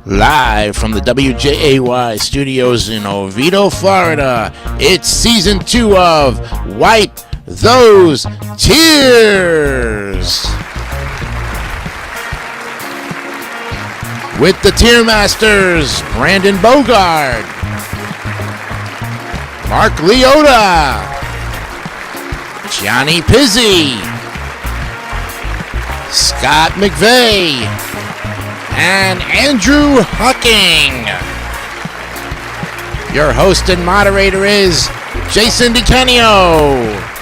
Live from the WJAY studios in Oviedo, Florida, it's season 2 of Wipe Those Tears. With the Tier Masters, Brandon Bogard, Mark Leota, Johnny Pizzi, Scott McVeigh, and Andrew Hucking. Your host and moderator is Jason DiCanio.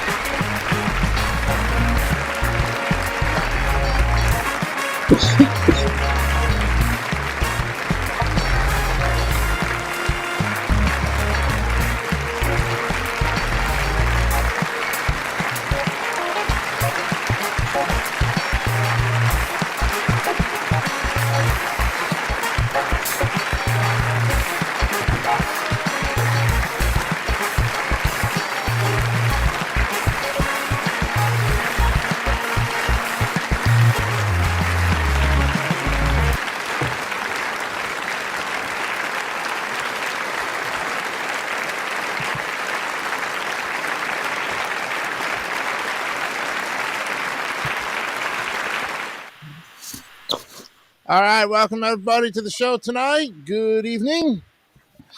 All right, welcome everybody to the show tonight. Good evening,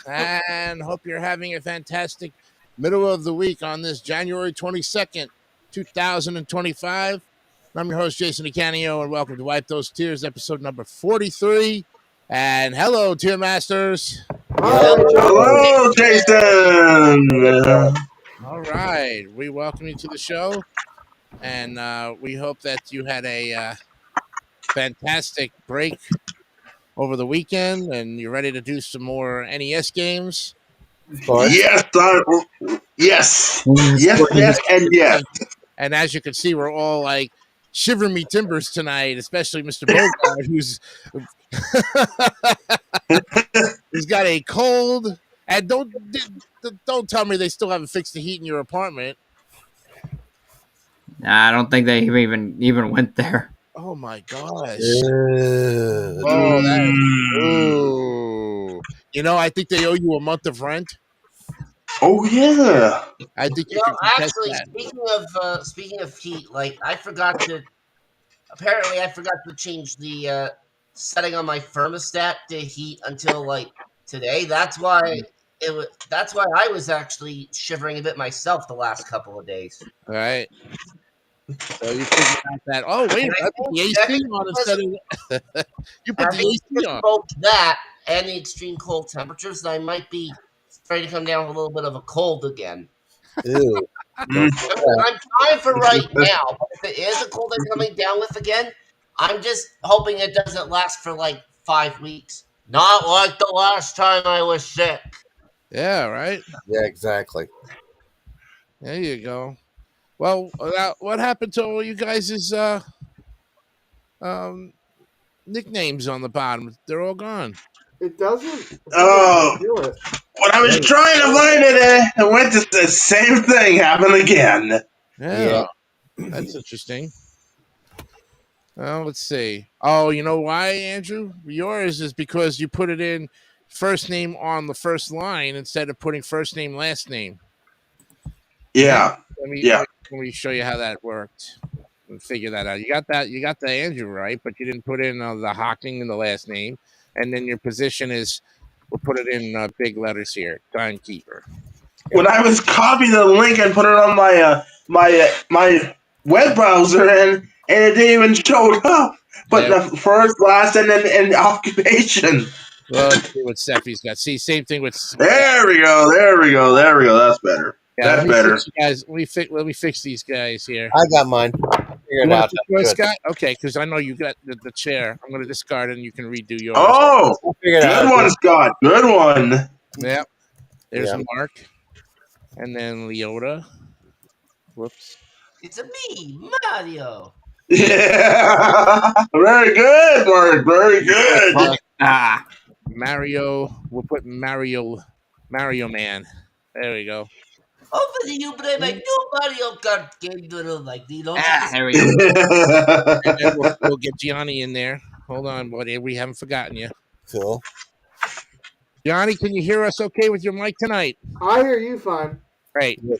and hope you're having a fantastic middle of the week on this January 22nd, 2025. I'm your host, Jason DiCanio, and welcome to Wipe Those Tears, episode number 43. And hello, Tier Masters. Hello, Jason. All right, we welcome you to the show, and we hope that you had a fantastic break over the weekend and you're ready to do some more NES games. Yes, and yes. And as you can see, we're all like shivering me timbers tonight, especially Mr. Bogart, who's got a cold. And don't tell me they still haven't fixed the heat in your apartment. Nah, I don't think they even went there. Oh my gosh! You know, I think they owe you a month of rent. Oh yeah. I think actually, speaking of heat, like I forgot to change the setting on my thermostat to heat until like today. That's why I was actually shivering a bit myself the last couple of days. All right. So you figured out that. Oh wait, I put the AC on instead of you put the AC on. Both that and the extreme cold temperatures, I might be starting to come down with a little bit of a cold again. Ew. I'm fine for right now, but if it is a cold I'm coming down with again, I'm just hoping it doesn't last for like 5 weeks. Not like the last time I was sick. Yeah, right? Yeah, exactly. There you go. Well, what happened to all you guys' nicknames on the bottom? They're all gone. It doesn't. Oh, Do it. when I was trying to find it, it went to the same thing happened again. Yeah. That's interesting. Well, let's see. Oh, you know why, Andrew? Yours is because you put it in first name on the first line instead of putting first name, last name. Yeah. Let me show you how that worked and figure that out. You got the Andrew right, but you didn't put in the Hocking in the last name. And then your position is, we'll put it in big letters here, timekeeper. When I was copying the link and put it on my web browser and it didn't even show up. But the first, last, and then occupation. Well, let's see what Steffi's got. See, same thing with. There we go. That's better. Yeah, that's better. Guys, let me fix these guys here. I got mine. You want the Scott? Okay, because I know you got the chair. I'm going to discard it and you can redo yours. Oh, good one, Scott. Good one. Yep. There's Mark. And then Leota. Whoops. It's a me, Mario. Yeah. Very good, Mark. Very good. Mario. We'll put Mario Man. There we go. Hopefully you play my new Mario Kart game, little like you know. There we go. And we'll get Gianni in there. Hold on, buddy. We haven't forgotten you. Cool. Gianni, can you hear us okay with your mic tonight? I hear you fine. Great. You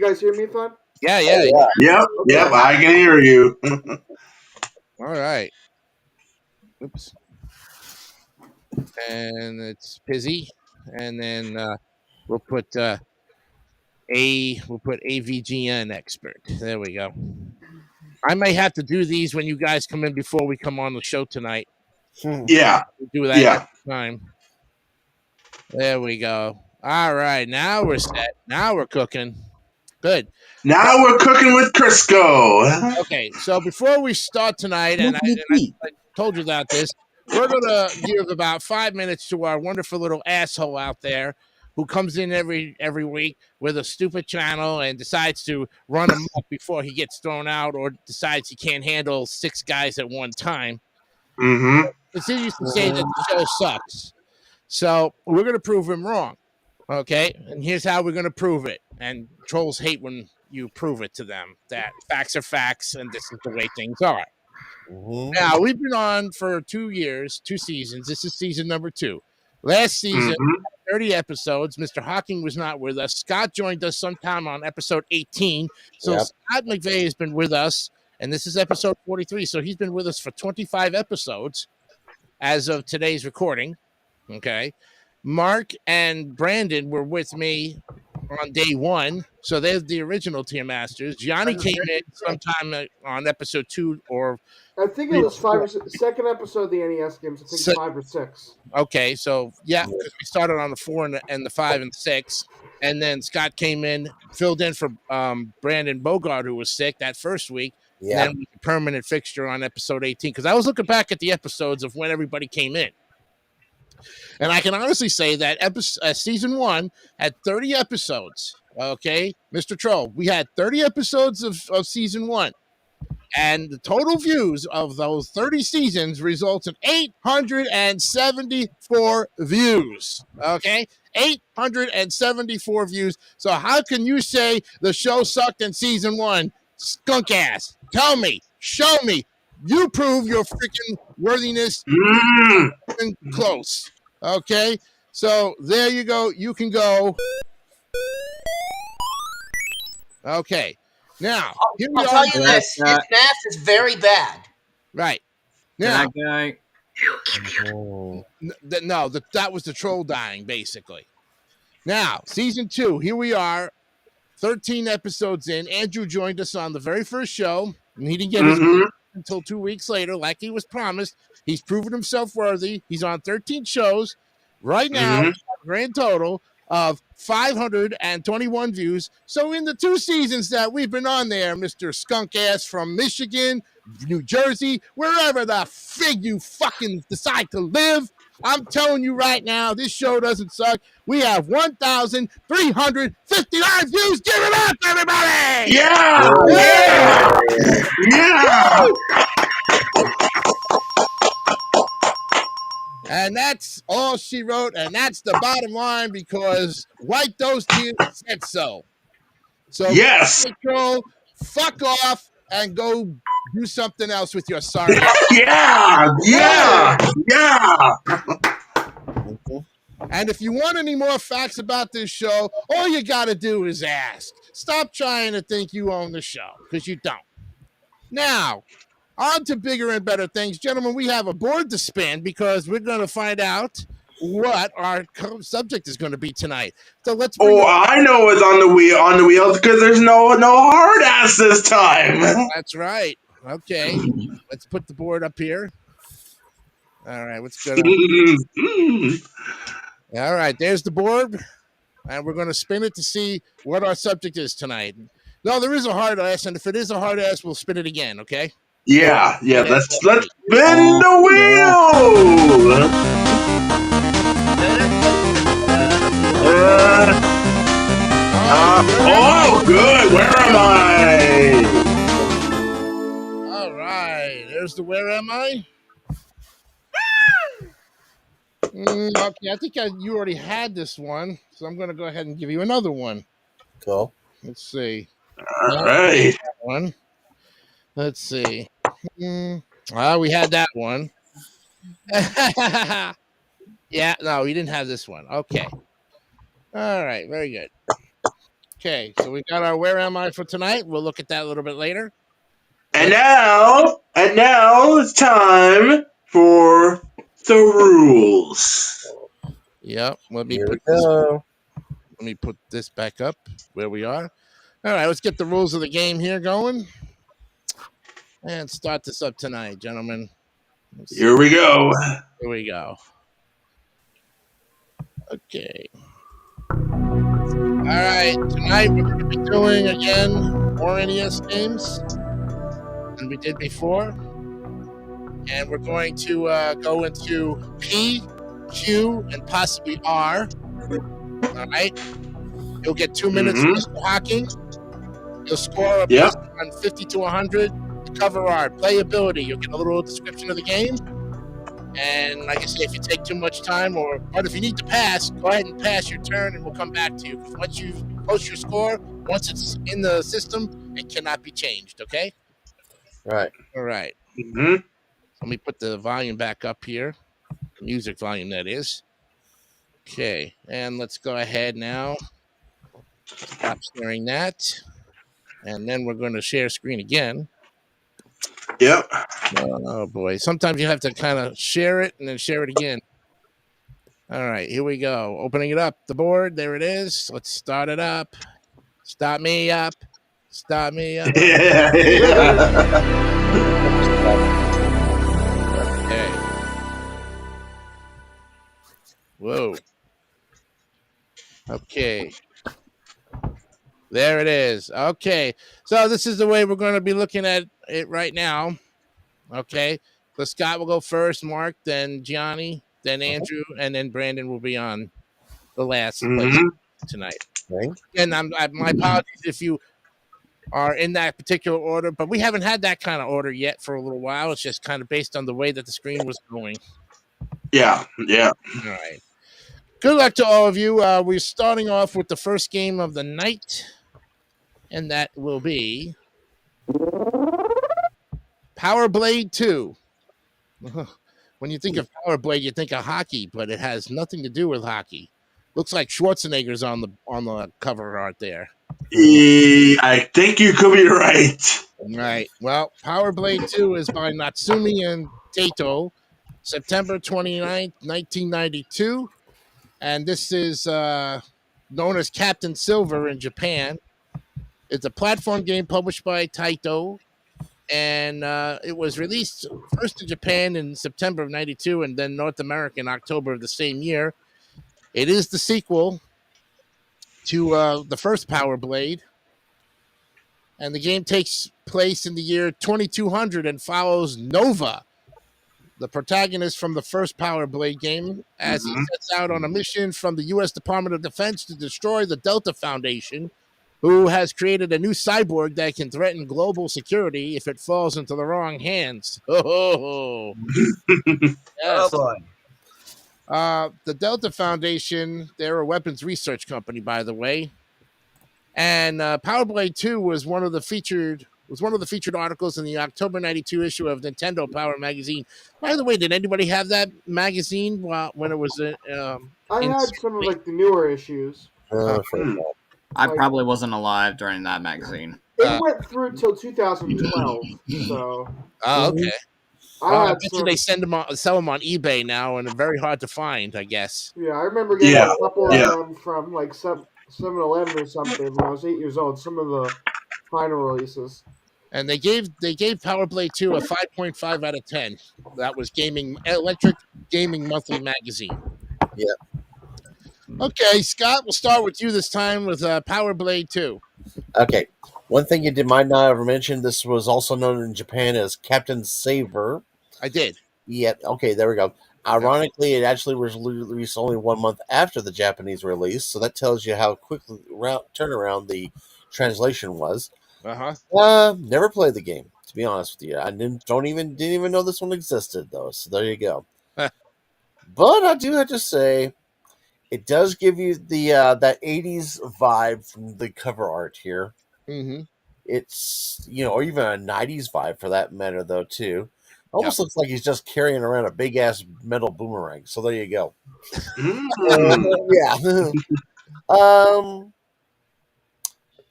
guys hear me fine? Yeah. Yep, I can hear you. All right. Oops. And it's Pizzy. And then we'll put AVGN expert. There we go. I may have to do these when you guys come in before we come on the show tonight. Yeah. We'll do that next time. There we go. All right. Now we're set. Now we're cooking. Good. Now we're cooking with Crisco. Okay. So before we start tonight, and I told you about this, we're going to give about 5 minutes to our wonderful little asshole out there who comes in every week with a stupid channel and decides to run him up before he gets thrown out or decides he can't handle 6 guys at one time. Mm-hmm. Continues to say that the show sucks. So we're going to prove him wrong. Okay? And here's how we're going to prove it. And trolls hate when you prove it to them, that facts are facts and this is the way things are. Mm-hmm. Now, we've been on for 2 years, 2 seasons. This is season number 2. Last season, 30 episodes. Mr. Hawking was not with us. Scott joined us sometime on episode 18. So Scott McVeigh has been with us, and this is episode 43. So he's been with us for 25 episodes as of today's recording. Okay. Mark and Brandon were with me on day 1. So they're the original Tier Masters. Gianni came in sometime on episode 2 or... I think it was 5 or 6. Second episode of the NES games. I think 5 or 6. Okay, so yeah, because we started on the 4 and the 5 and 6, and then Scott came in, filled in for Brandon Bogart, who was sick that first week. Yeah. And then a permanent fixture on episode 18. Because I was looking back at the episodes of when everybody came in, and I can honestly say that season 1 had 30 episodes. Okay, Mr. Troll, we had 30 episodes of season 1. And the total views of those 30 seasons results in 874 views. Okay? 874 views. So how can you say the show sucked in season 1? Skunk ass. Tell me. Show me. You prove your freaking worthiness close. Okay? So there you go. You can go. Okay. Now, I'll tell you this: his math is very bad. Right now, That that was the troll dying, basically. Now, season 2, here we are, 13 episodes in. Andrew joined us on the very first show, and he didn't get his until 2 weeks later, like he was promised. He's proven himself worthy. He's on 13 shows right now, grand total of 521 views. So in the 2 seasons that we've been on there, Mr. Skunk Ass from Michigan, New Jersey, wherever the fig you fucking decide to live, I'm telling you right now, this show doesn't suck. We have 1,359 views. Give it up, everybody! Yeah! And that's all she wrote, and that's the bottom line because White Those Tears said so. So, yes, Troll, fuck off and go do something else with your sorry. Yeah. And if you want any more facts about this show, all you got to do is ask. Stop trying to think you own the show because you don't. Now, on to bigger and better things. Gentlemen, we have a board to spin because we're going to find out what our subject is going to be tonight. So let's I know it's on the wheel because there's no hard ass this time. That's right. Okay. Let's put the board up here. All right, let's go. All right, there's the board. And we're going to spin it to see what our subject is tonight. No, there is a hard ass, and if it is a hard ass, we'll spin it again, okay? Yeah. Let's spin the wheel. Good. Where am I? All right. There's the where am I? Okay, I think you already had this one, so I'm going to go ahead and give you another one. Cool. Let's see. All right. One. Let's see. We had that one. Yeah, no, we didn't have this one. Okay. All right, very good. Okay, so we got our Where Am I for tonight. We'll look at that a little bit later. And now it's time for the rules. Yep. Let Here we go. me put this back up where we are. All right, let's get the rules of the game here going. And start this up tonight, gentlemen. Here we go. Here we go. Okay. All right, tonight we're going to be doing again more NES games than we did before. And we're going to go into P, Q, and possibly R. All right. You'll get 2 minutes Mhm. of Mr. Hawking. You'll score Yep. on 50 to 100. Cover art, playability. You'll get a little description of the game. And like I say, if you take too much time, but if you need to pass, go ahead and pass your turn, and we'll come back to you. Because once you post your score, once it's in the system, it cannot be changed. Okay. Right. All right. Mhm. Let me put the volume back up here. The music volume, that is. Okay. And let's go ahead now. Stop sharing that. And then we're going to share screen again. Yep. Oh, boy. Sometimes you have to kind of share it and then share it again. All right. Here we go. Opening it up. The board. There it is. Let's start it up. Start me up. Start me up. Yeah. Okay. Whoa. Okay. There it is. Okay. So this is the way we're going to be looking at it right now. Okay. So Scott will go first, Mark, then Gianni, then Andrew, and then Brandon will be on the last place Mhm. tonight. Okay. And my apologies if you are in that particular order, but we haven't had that kind of order yet for a little while. It's just kind of based on the way that the screen was going. Yeah. Yeah. All right. Good luck to all of you. We're starting off with the first game of the night, and that will be Power Blade 2. When you think of Power Blade, you think of hockey, but it has nothing to do with hockey. Looks like Schwarzenegger's on the cover art there. I think you could be right. Right. Well, Power Blade 2 is by Natsumi and Taito, September 29th, 1992. And this is known as Captain Silver in Japan. It's a platform game published by Taito. And it was released first in Japan in September of 92 and then North America in October of the same year. It is the sequel to the first Power Blade. And the game takes place in the year 2200 and follows Nova, the protagonist from the first Power Blade game, as he sets out on a mission from the U.S. Department of Defense to destroy the Delta Foundation, who has created a new cyborg that can threaten global security if it falls into the wrong hands. Oh, yes. Oh boy. The Delta Foundation, they're a weapons research company, by the way. And Power Blade 2 was one of the featured articles in the October 92 issue of Nintendo Power magazine. By the way, did anybody have that magazine when it was I had some of like the newer issues. I probably wasn't alive during that magazine. It went through till 2012, so Oh, okay. I I had bet you some. they sell them on eBay now, and they're very hard to find, I guess. Yeah, I remember getting Yeah, a couple yeah. of them from like 7-Eleven or something when I was 8 years old. Some of the final releases. And they gave Power Blade 2 a 5.5 out of 10. That was Electric Gaming Monthly magazine. Yeah. Okay, Scott, we'll start with you this time with Power Blade 2. Okay. One thing you might not have mentioned, this was also known in Japan as Captain Saber. I did. Yeah, okay, there we go. Ironically, it actually was released only 1 month after the Japanese release, so that tells you how quickly turnaround the translation was. Never played the game, to be honest with you. I didn't even know this one existed, though. So there you go. But I do have to say, It does give you the that 80s vibe from the cover art here. Mm-hmm. It's, or even a 90s vibe for that matter, though, too. Almost looks like he's just carrying around a big ass metal boomerang. So there you go. Yeah.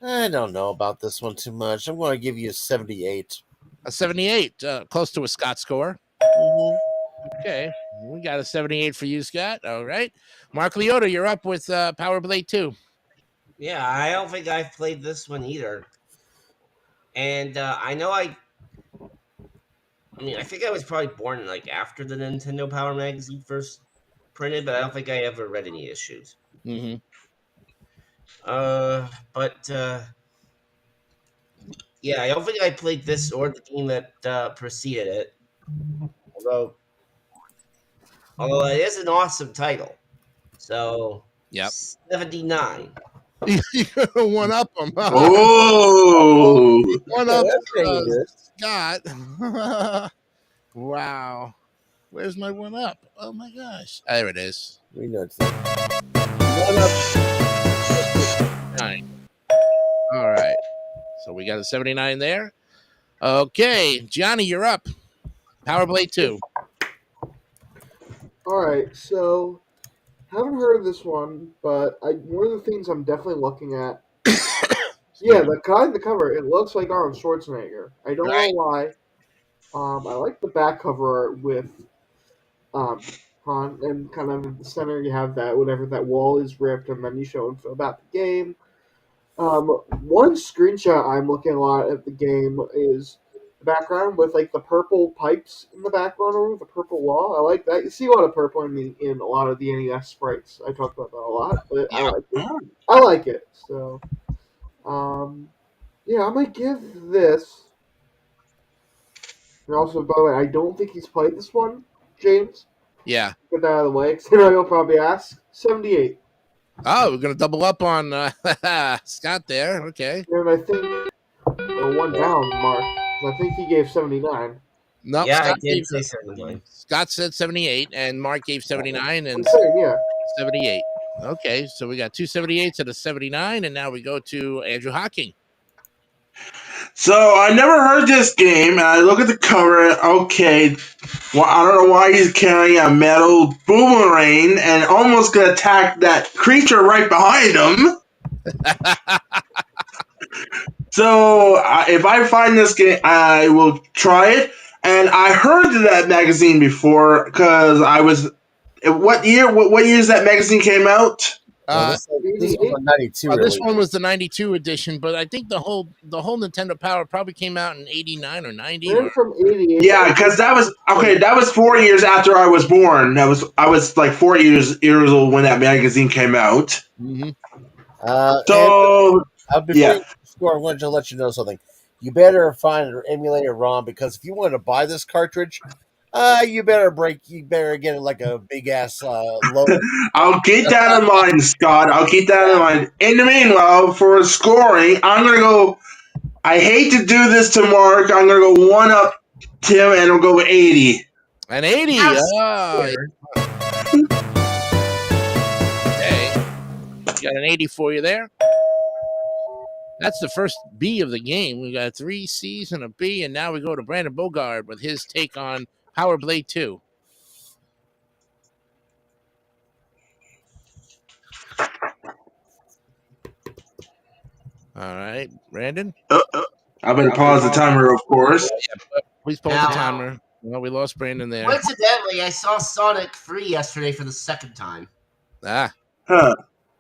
I don't know about this one too much. I'm going to give you a 78. A 78, close to a Scott score. Mm-hmm. Okay, we got a 78 for you, Scott. All right, Mark Leota, you're up with Power Blade 2. Yeah, I don't think I've played this one either. And I know I think I was probably born like after the Nintendo Power magazine first printed, but I don't think I ever read any issues. Mm-hmm. But yeah, I don't think I played this or the game that preceded it. Although it is an awesome title. So, 79. You're gonna one up him. Huh? Oh, one up Scott. Wow. Where's my one up? Oh my gosh. There it is. We know it's one up. 9. All right. So we got a 79 there. Okay, Johnny, you're up. Power Blade 2. All right, so haven't heard of this one, but one of the things I'm definitely looking at. Yeah, the cover, it looks like Arnold Schwarzenegger. I don't know why. I like the back cover art with Han, and kind of in the center you have that whenever that wall is ripped, and then you show info about the game. One screenshot I'm looking a lot at the game is the background with like the purple pipes in the background or the purple wall. I like that. You see a lot of purple in a lot of the NES sprites. I talk about that a lot, but I like it. I like it. So, yeah, I might give this. And also, by the way, I don't think he's played this one, James. Yeah. Get that out of the way, because I will probably ask. 78. Oh, we're going to double up on Scott there. Okay. And I think one down, Mark. I think he gave 79. No, yeah, Scott I did say 79. Scott said 78, and Mark gave 79, and 78. Okay, so we got two 78s and a 79, and now we go to Andrew Hocking. So I never heard this game, and I look at the cover. Okay, well, I don't know why he's carrying a metal boomerang and almost gonna attack that creature right behind him. So if I find this game, I will try it. And I heard that magazine before because I was. What year? What years that magazine came out? This was 92. This one was the 92 edition, but I think the whole Nintendo Power probably came out in 89 or 90. From 88. Yeah, because that was okay. That was 4 years after I was born. I was like 4 years old when that magazine came out. Mm-hmm. So before you score, I wanted to let you know something. You better find an emulator ROM because if you want to buy this cartridge, you better get it like a big ass load. I'll keep that in mind, Scott. I'll keep that in mind. In the meanwhile, for scoring, I'm gonna go. I hate to do this to Mark. I'm gonna go one up Tim, and we'll go with 80. An 80. Oh. Okay, got an 80 for you there. That's the first B of the game. We got 3 C's and a B, and now we go to Brandon Bogard with his take on Power Blade 2. All right, Brandon. I'm going to pause the timer, of course. Yeah, please pause the timer. Well, we lost Brandon there. Coincidentally, I saw Sonic 3 yesterday for the second time. Ah. Huh.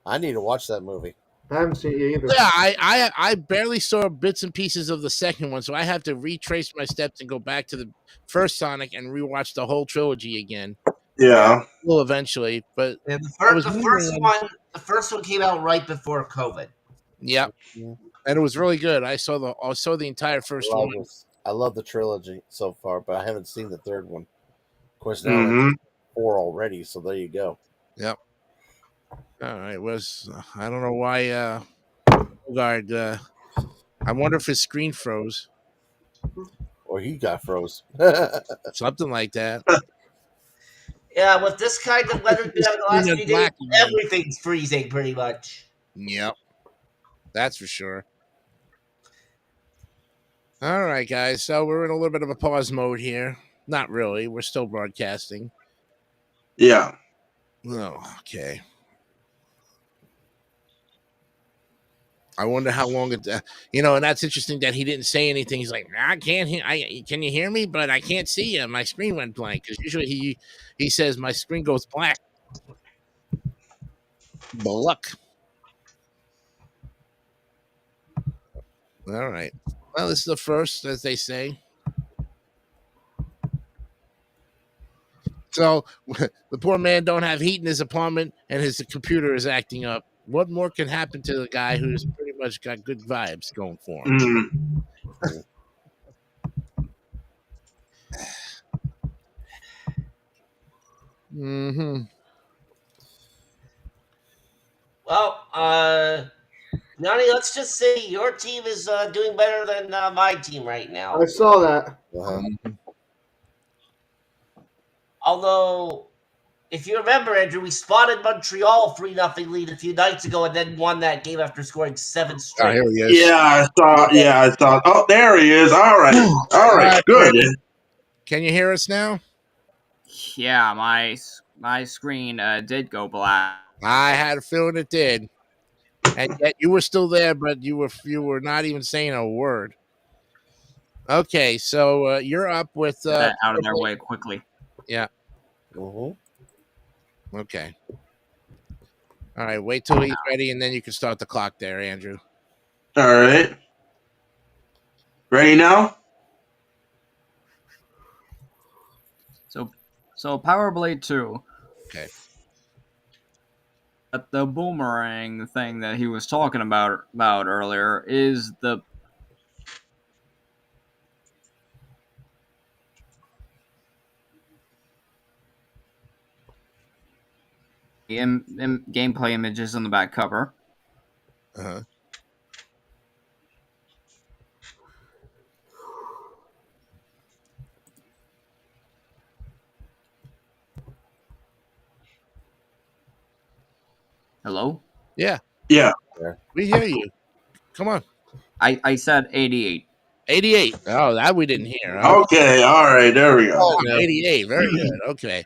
I need to watch that movie. I haven't seen it either. Yeah, I barely saw bits and pieces of the second one, so I have to retrace my steps and go back to the first Sonic and rewatch the whole trilogy again. Yeah. Well, eventually, but the first one came out right before COVID. Yep. And it was really good. I saw the entire first one. I love the trilogy so far, but I haven't seen the third one. Of course, now it's 4 already, so there you go. Yep. All right. I don't know why Bogard, I wonder if his screen froze. Or he got froze. Something like that. Yeah, with this kind of weather the last few days, Black again. everything's freezing pretty much. Yep. That's for sure. All right, guys. So we're in a little bit of a pause mode here. Not really. We're still broadcasting. Yeah. Oh, okay. I wonder how long it, and that's interesting that he didn't say anything. He's like, I can't hear. Can you hear me? But I can't see you. My screen went blank because usually he says my screen goes black. Luck. All right. Well, this is the first, as they say. So the poor man don't have heat in his apartment, and his computer is acting up. What more can happen to the guy who's pretty much got good vibes going for him? Mm-hmm. Well, Nani, let's just say your team is doing better than my team right now. I saw that. Although, if you remember, Andrew, we spotted Montreal 3-0 lead a few nights ago and then won that game after scoring 7 straight. Oh, here he is. Yeah, I saw. Oh, there he is. All right, good. Can you hear us now? Yeah, my screen did go black. I had a feeling it did, and yet you were still there, but you were not even saying a word. Okay, so you're up with that out of their way quickly. Yeah. Mm-hmm. Okay. All right. Wait till he's ready, and then you can start the clock there, Andrew. All right. Ready now? So Power Blade 2. Okay. But the boomerang thing that he was talking about earlier is the gameplay images on the back cover. Uh-huh. Hello? Yeah. Yeah. We hear you. Come on. I said 88. 88. Oh, that we didn't hear. Okay. All right. There we go. Oh, 88. Very good. Okay.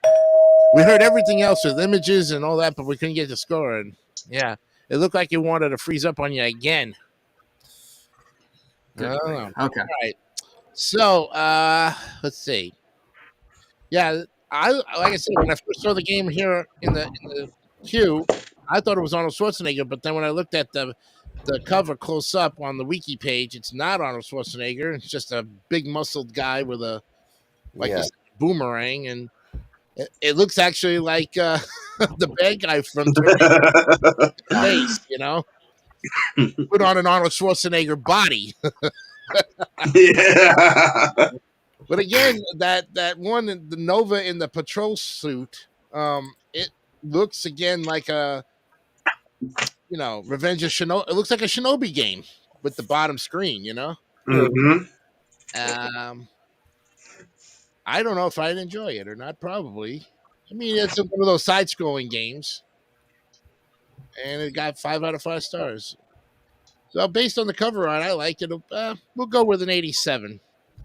We heard everything else with images and all that, but we couldn't get the score. And yeah, it looked like it wanted to freeze up on you again. Good. Okay. All right. So, let's see. Yeah, like I said, when I first saw the game here in the queue, I thought it was Arnold Schwarzenegger, but then when I looked at the cover close up on the wiki page, it's not Arnold Schwarzenegger. It's just a big muscled guy with a boomerang, and it looks actually like the bad guy from Space, put on an Arnold Schwarzenegger body. Yeah. But again, that one, the Nova in the patrol suit, it looks again like a, Revenge of Shinobi. It looks like a Shinobi game with the bottom screen, Mm-hmm. I don't know if I'd enjoy it or not. Probably. I mean, it's one of those side-scrolling games, and it got 5 out of 5 stars. So based on the cover art, I like it. We'll go with an 87.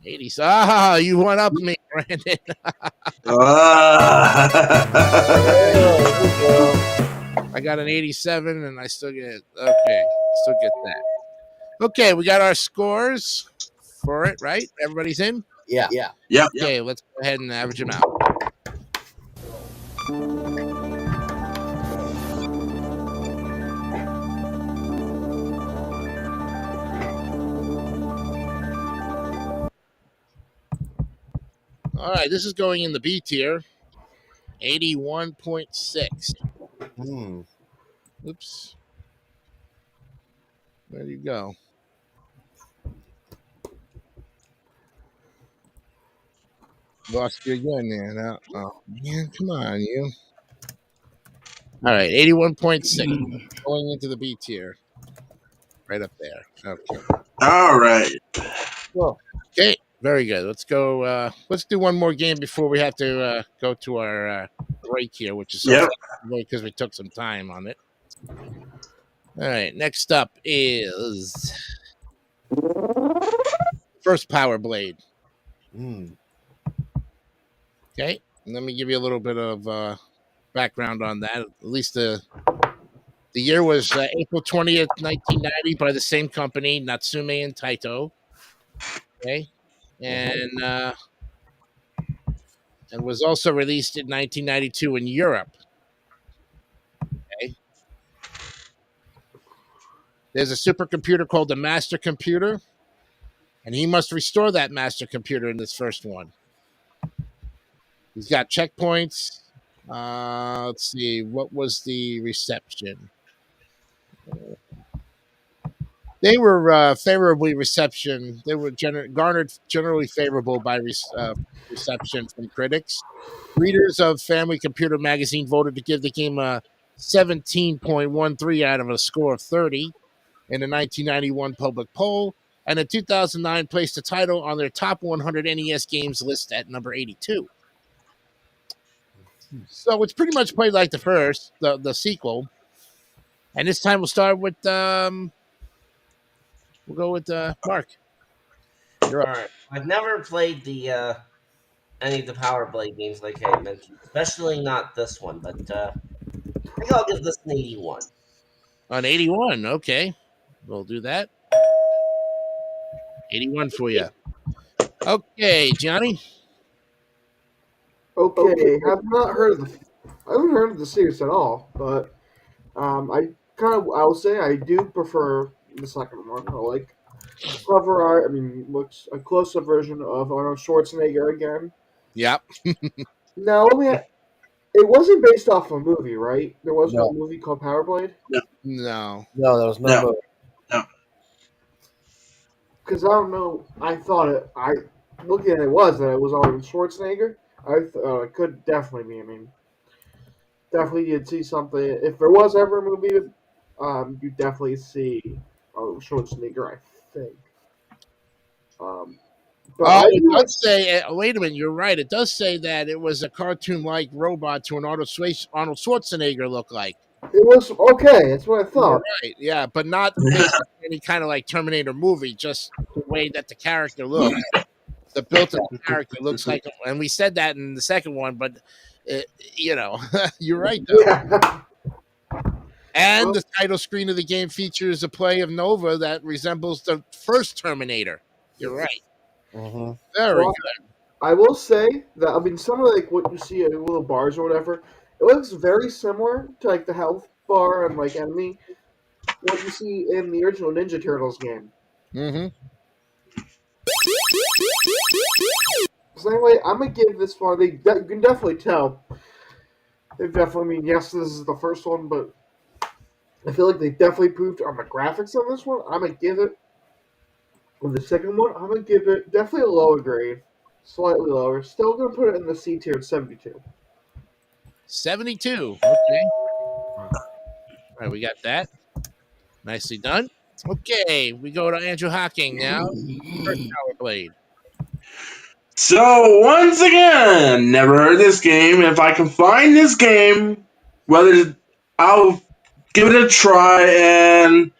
80. You went up me, Brandon. I got an 87, and I still get that. Okay, we got our scores for it, right? Everybody's in? Yeah. Okay, let's go ahead and average them out. All right, this is going in the B tier. 81.6. Oops. There you go. Lost you again there. Now. Oh, man, come on, you. All right, 81.6. Going into the B tier. Right up there. Okay. All right. Well, okay, Very good. Let's go. Let's do one more game before we have to go to our break here, which is so because we took some time on it. All right. Next up is First Power Blade. Okay. Let me give you a little bit of background on that. At least the year was April 20th, 1990, by the same company, Natsume and Taito. Okay. And was also released in 1992 in Europe. Okay. There's a supercomputer called the Master Computer, and he must restore that Master Computer in this first one. He's got checkpoints. Let's see. What was the reception? They were favorably reception. They were garnered generally favorable by reception from critics. Readers of Family Computer Magazine voted to give the game a 17.13 out of a score of 30 in a 1991 public poll, and in 2009 placed the title on their top 100 NES games list at number 82. So it's pretty much played like the sequel. And this time we'll start with we'll go with Mark. You're up. All right. I've never played the any of the Power Blade games like I mentioned, especially not this one, but I think I'll give this an 81. An 81, okay. We'll do that. 81 for you. Okay, Johnny. Okay, I haven't heard of the series at all, but I will say I do prefer the second one. I like cover art. I mean, looks a close-up version of Arnold Schwarzenegger again. Yep. Now, it wasn't based off a movie, right? There wasn't a movie called Power Blade? No, there was no movie. No. Because I don't know, looking at it was Arnold Schwarzenegger. I thought it could definitely be. I mean, definitely you'd see something. If there was ever a movie, you'd definitely see Arnold Schwarzenegger, I think. It does say, wait a minute, you're right. It does say that it was a cartoon-like robot to an Arnold Schwarzenegger look like. It was okay. That's what I thought. Right, yeah, but not any kind of like Terminator movie. Just the way that the character looks, the built-up character looks like. And we said that in the second one, but you're right though. Yeah. And the title screen of the game features a play of Nova that resembles the first Terminator. You're right. Mm-hmm. Very good. I will say that some of like what you see in little bars or whatever. It looks very similar to like the health bar and like enemy what you see in the original Ninja Turtles game. Mm-hmm. So anyway, I'm gonna give this one. You can definitely tell. Yes, this is the first one, but I feel like they definitely improved on the graphics on this one. I'm gonna give it. On the second one, I'm gonna give it definitely a lower grade, slightly lower. Still gonna put it in the C tier at 72. 72. Okay. All right, we got that. Nicely done. Okay, we go to Andrew Hocking now. First Power Blade. So once again, never heard this game. If I can find this game, I'll give it a try. And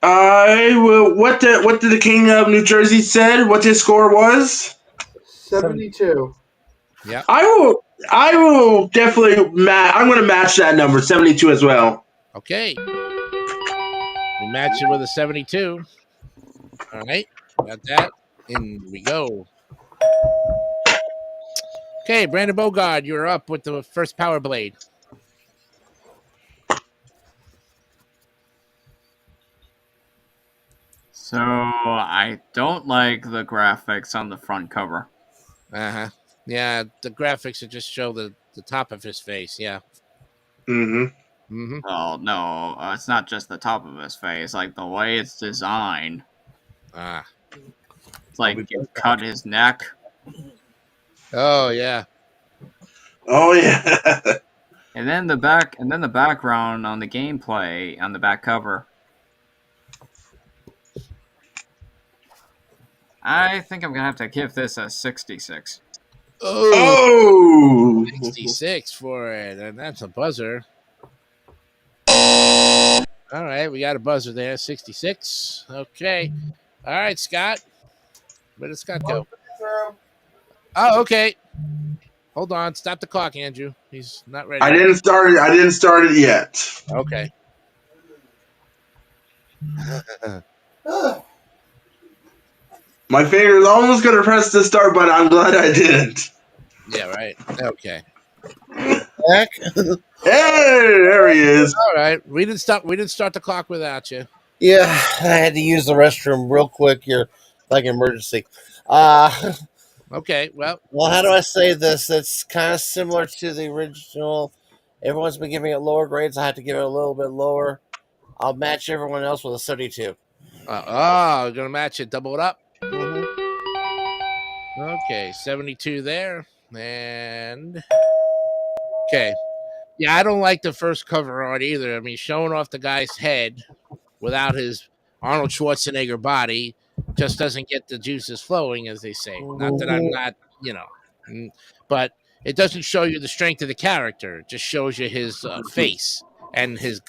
I will. What did the King of New Jersey said? What his score was? 72. Yeah. I will definitely I'm going to match that number, 72 as well. Okay. We match it with a 72. All right. Got that. In we go. Okay, Brandon Bogard, you're up with the first Power Blade. So I don't like the graphics on the front cover. Uh-huh. Yeah, the graphics just show the top of his face, yeah. Mm-hmm. Mm-hmm. Oh, no, it's not just the top of his face. Like, the way it's designed. Ah. It's like you cut his neck. Oh, yeah. Oh, yeah. And then the background on the gameplay on the back cover. I think I'm gonna have to give this a 66. Oh, 66 for it, and that's a buzzer. All right, we got a buzzer there, 66. Okay. All right, Scott. Where did Scott go? Oh, okay. Hold on. Stop the clock, Andrew. He's not ready. I didn't start it. I didn't start it yet. Okay. My finger is almost gonna press the start button. I'm glad I didn't. Yeah, right. Okay. Back. Hey, there he is. All right. We didn't start the clock without you. Yeah, I had to use the restroom real quick here, like emergency. Okay. Well, How do I say this? It's kind of similar to the original. Everyone's been giving it lower grades. I had to give it a little bit lower. I'll match everyone else with a 72. we're gonna match it, double it up. Mm-hmm. Okay, 72 there. And okay. Yeah, I don't like the first cover art either. I mean, showing off the guy's head without his Arnold Schwarzenegger body just doesn't get the juices flowing, as they say. Not that I'm not, but it doesn't show you the strength of the character. It just shows you his face and his.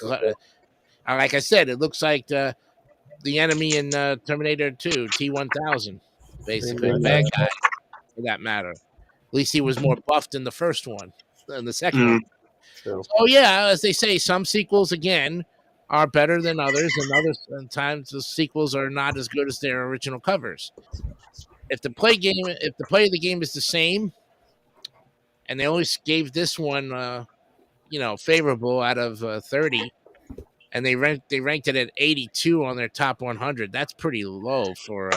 Like I said, it looks like the enemy in Terminator 2, T-1000, basically the bad guy, for that matter. At least he was more buffed in the first one than the second one. True. So yeah, as they say, some sequels again are better than others, and sometimes the sequels are not as good as their original covers. If the play of the game is the same, and they always gave this one, favorable out of 30, and they ranked it at 82 on their top 100. That's pretty low for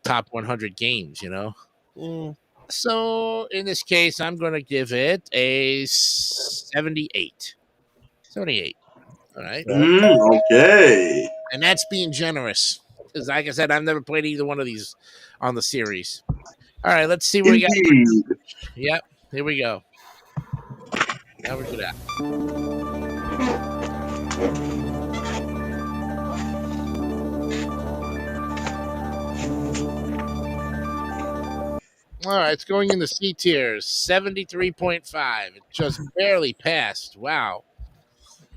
top 100 games, So in this case, I'm going to give it a 78. 78. All right. Okay. And that's being generous. Because like I said, I've never played either one of these on the series. All right, let's see what we got. Yep, here we go. Now we do that. All right, it's going in the C tiers, 73.5. It just barely passed. Wow.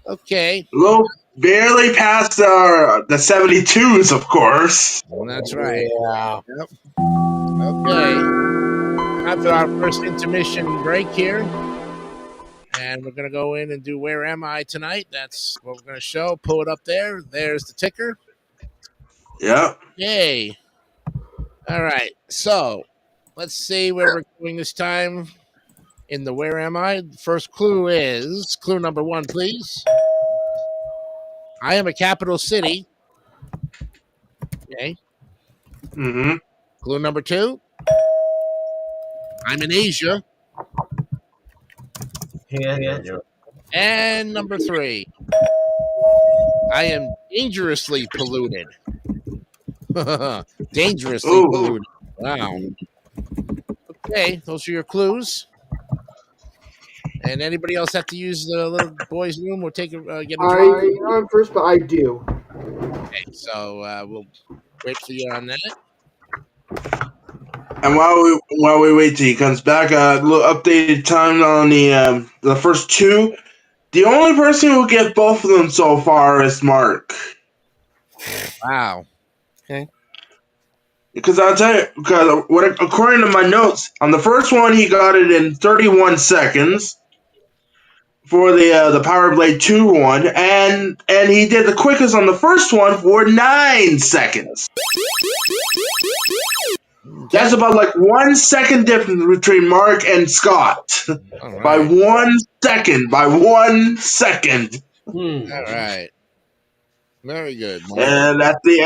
Okay. Well, barely past the 72s, of course. Well, that's right. Yeah. Yep. Okay. After our first intermission break here. And we're going to go in and do Where Am I Tonight? That's what we're going to show. Pull it up there. There's the ticker. Yep. Yay. All right. So let's see where we're going this time in the Where Am I? First clue is clue number 1, please. I am a capital city. Okay. Mm-hmm. Clue number 2. I'm in Asia. Yeah. And number 3. I am dangerously polluted. Dangerously polluted. Wow. Okay, those are your clues. And anybody else have to use the little boy's room or get a drink? I'm first, but I do. Okay, so we'll wait for you on that. And while we wait till he comes back, a little updated time on the first 2. The only person who will get both of them so far is Mark. Wow. Okay. Because I'll tell you, according to my notes, on the first one he got it in 31 seconds for the Power Blade 2 one, and he did the quickest on the first one for 9 seconds. That's about like 1 second difference between Mark and Scott. All right. By 1 second. By 1 second. All right. Very good. Mark. And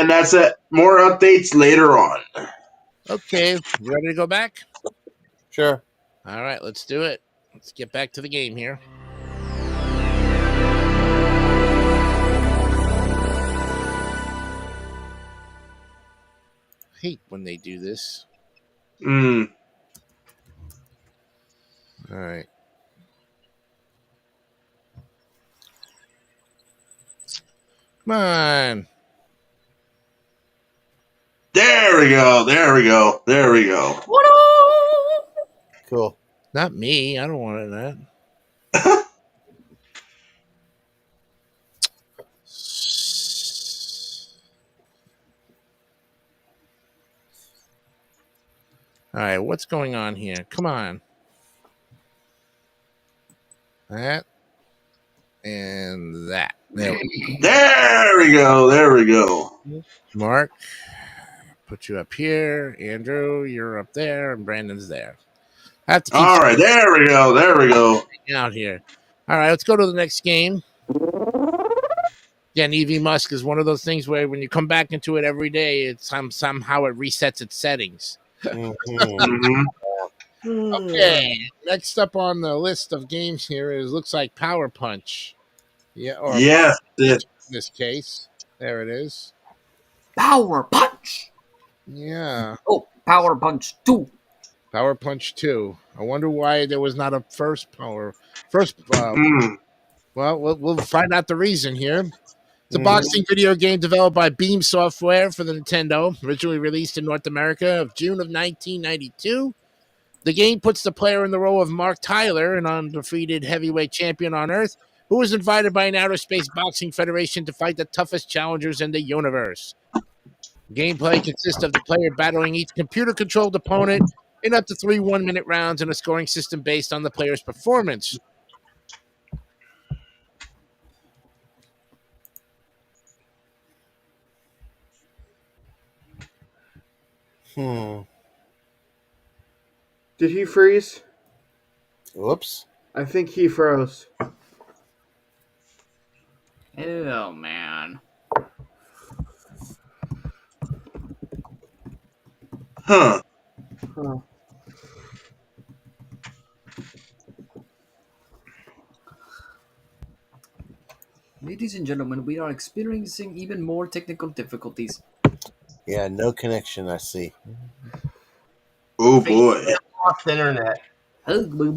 that's it. More updates later on. Okay, you ready to go back? Sure. All right, let's do it. Let's get back to the game here. I hate when they do this. Mm. All right. Come on. There we go. There we go. There we go. Cool. Not me. I don't want that. All right, what's going on here? Come on. That and that. There we go. There we go. There we go. Mark, put you up here. Andrew, you're up there, and Brandon's there. I have to keep All right. There we go. There we go. out here. All right, let's go to the next game. Again, EV Musk is one of those things where when you come back into it every day, it's somehow it resets its settings. Mhm. Okay, next up on the list of games here is looks like Power Punch. Yeah, or Yes. in this case. There it is. Power Punch. Yeah. Oh, Power Punch 2. Power Punch 2. I wonder why there was not a first. Mm. Well, we'll find out the reason here. It's a boxing video game developed by Beam Software for the Nintendo, originally released in North America of June of 1992. The game puts the player in the role of Mark Tyler, an undefeated heavyweight champion on Earth, who was invited by an outer space boxing federation to fight the toughest challengers in the universe. Gameplay consists of the player battling each computer-controlled opponent in up to 3 one-minute rounds and a scoring system based on the player's performance. Hmm. Did he freeze? Whoops. I think he froze. Oh, man. Huh. Huh. Ladies and gentlemen, we are experiencing even more technical difficulties. Yeah, no connection, I see. Oh boy. Lost internet. Oh, dear.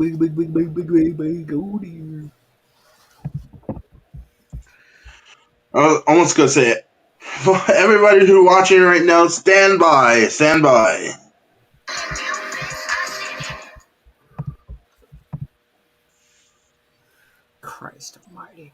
I was almost gonna say it. For everybody who's watching right now, stand by. Stand by. Christ almighty.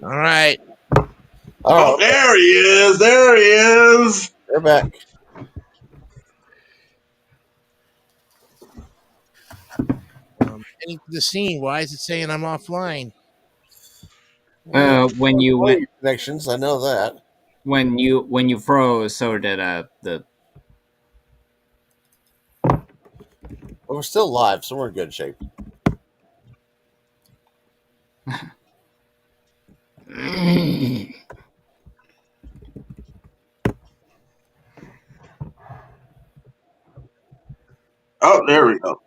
All right. Oh, there he is. There he is. They're back. Getting to the scene. Why is it saying I'm offline? When you All went, your connections, I know that. when you froze, so did the. But we're still live, so we're in good shape. Oh, there we go.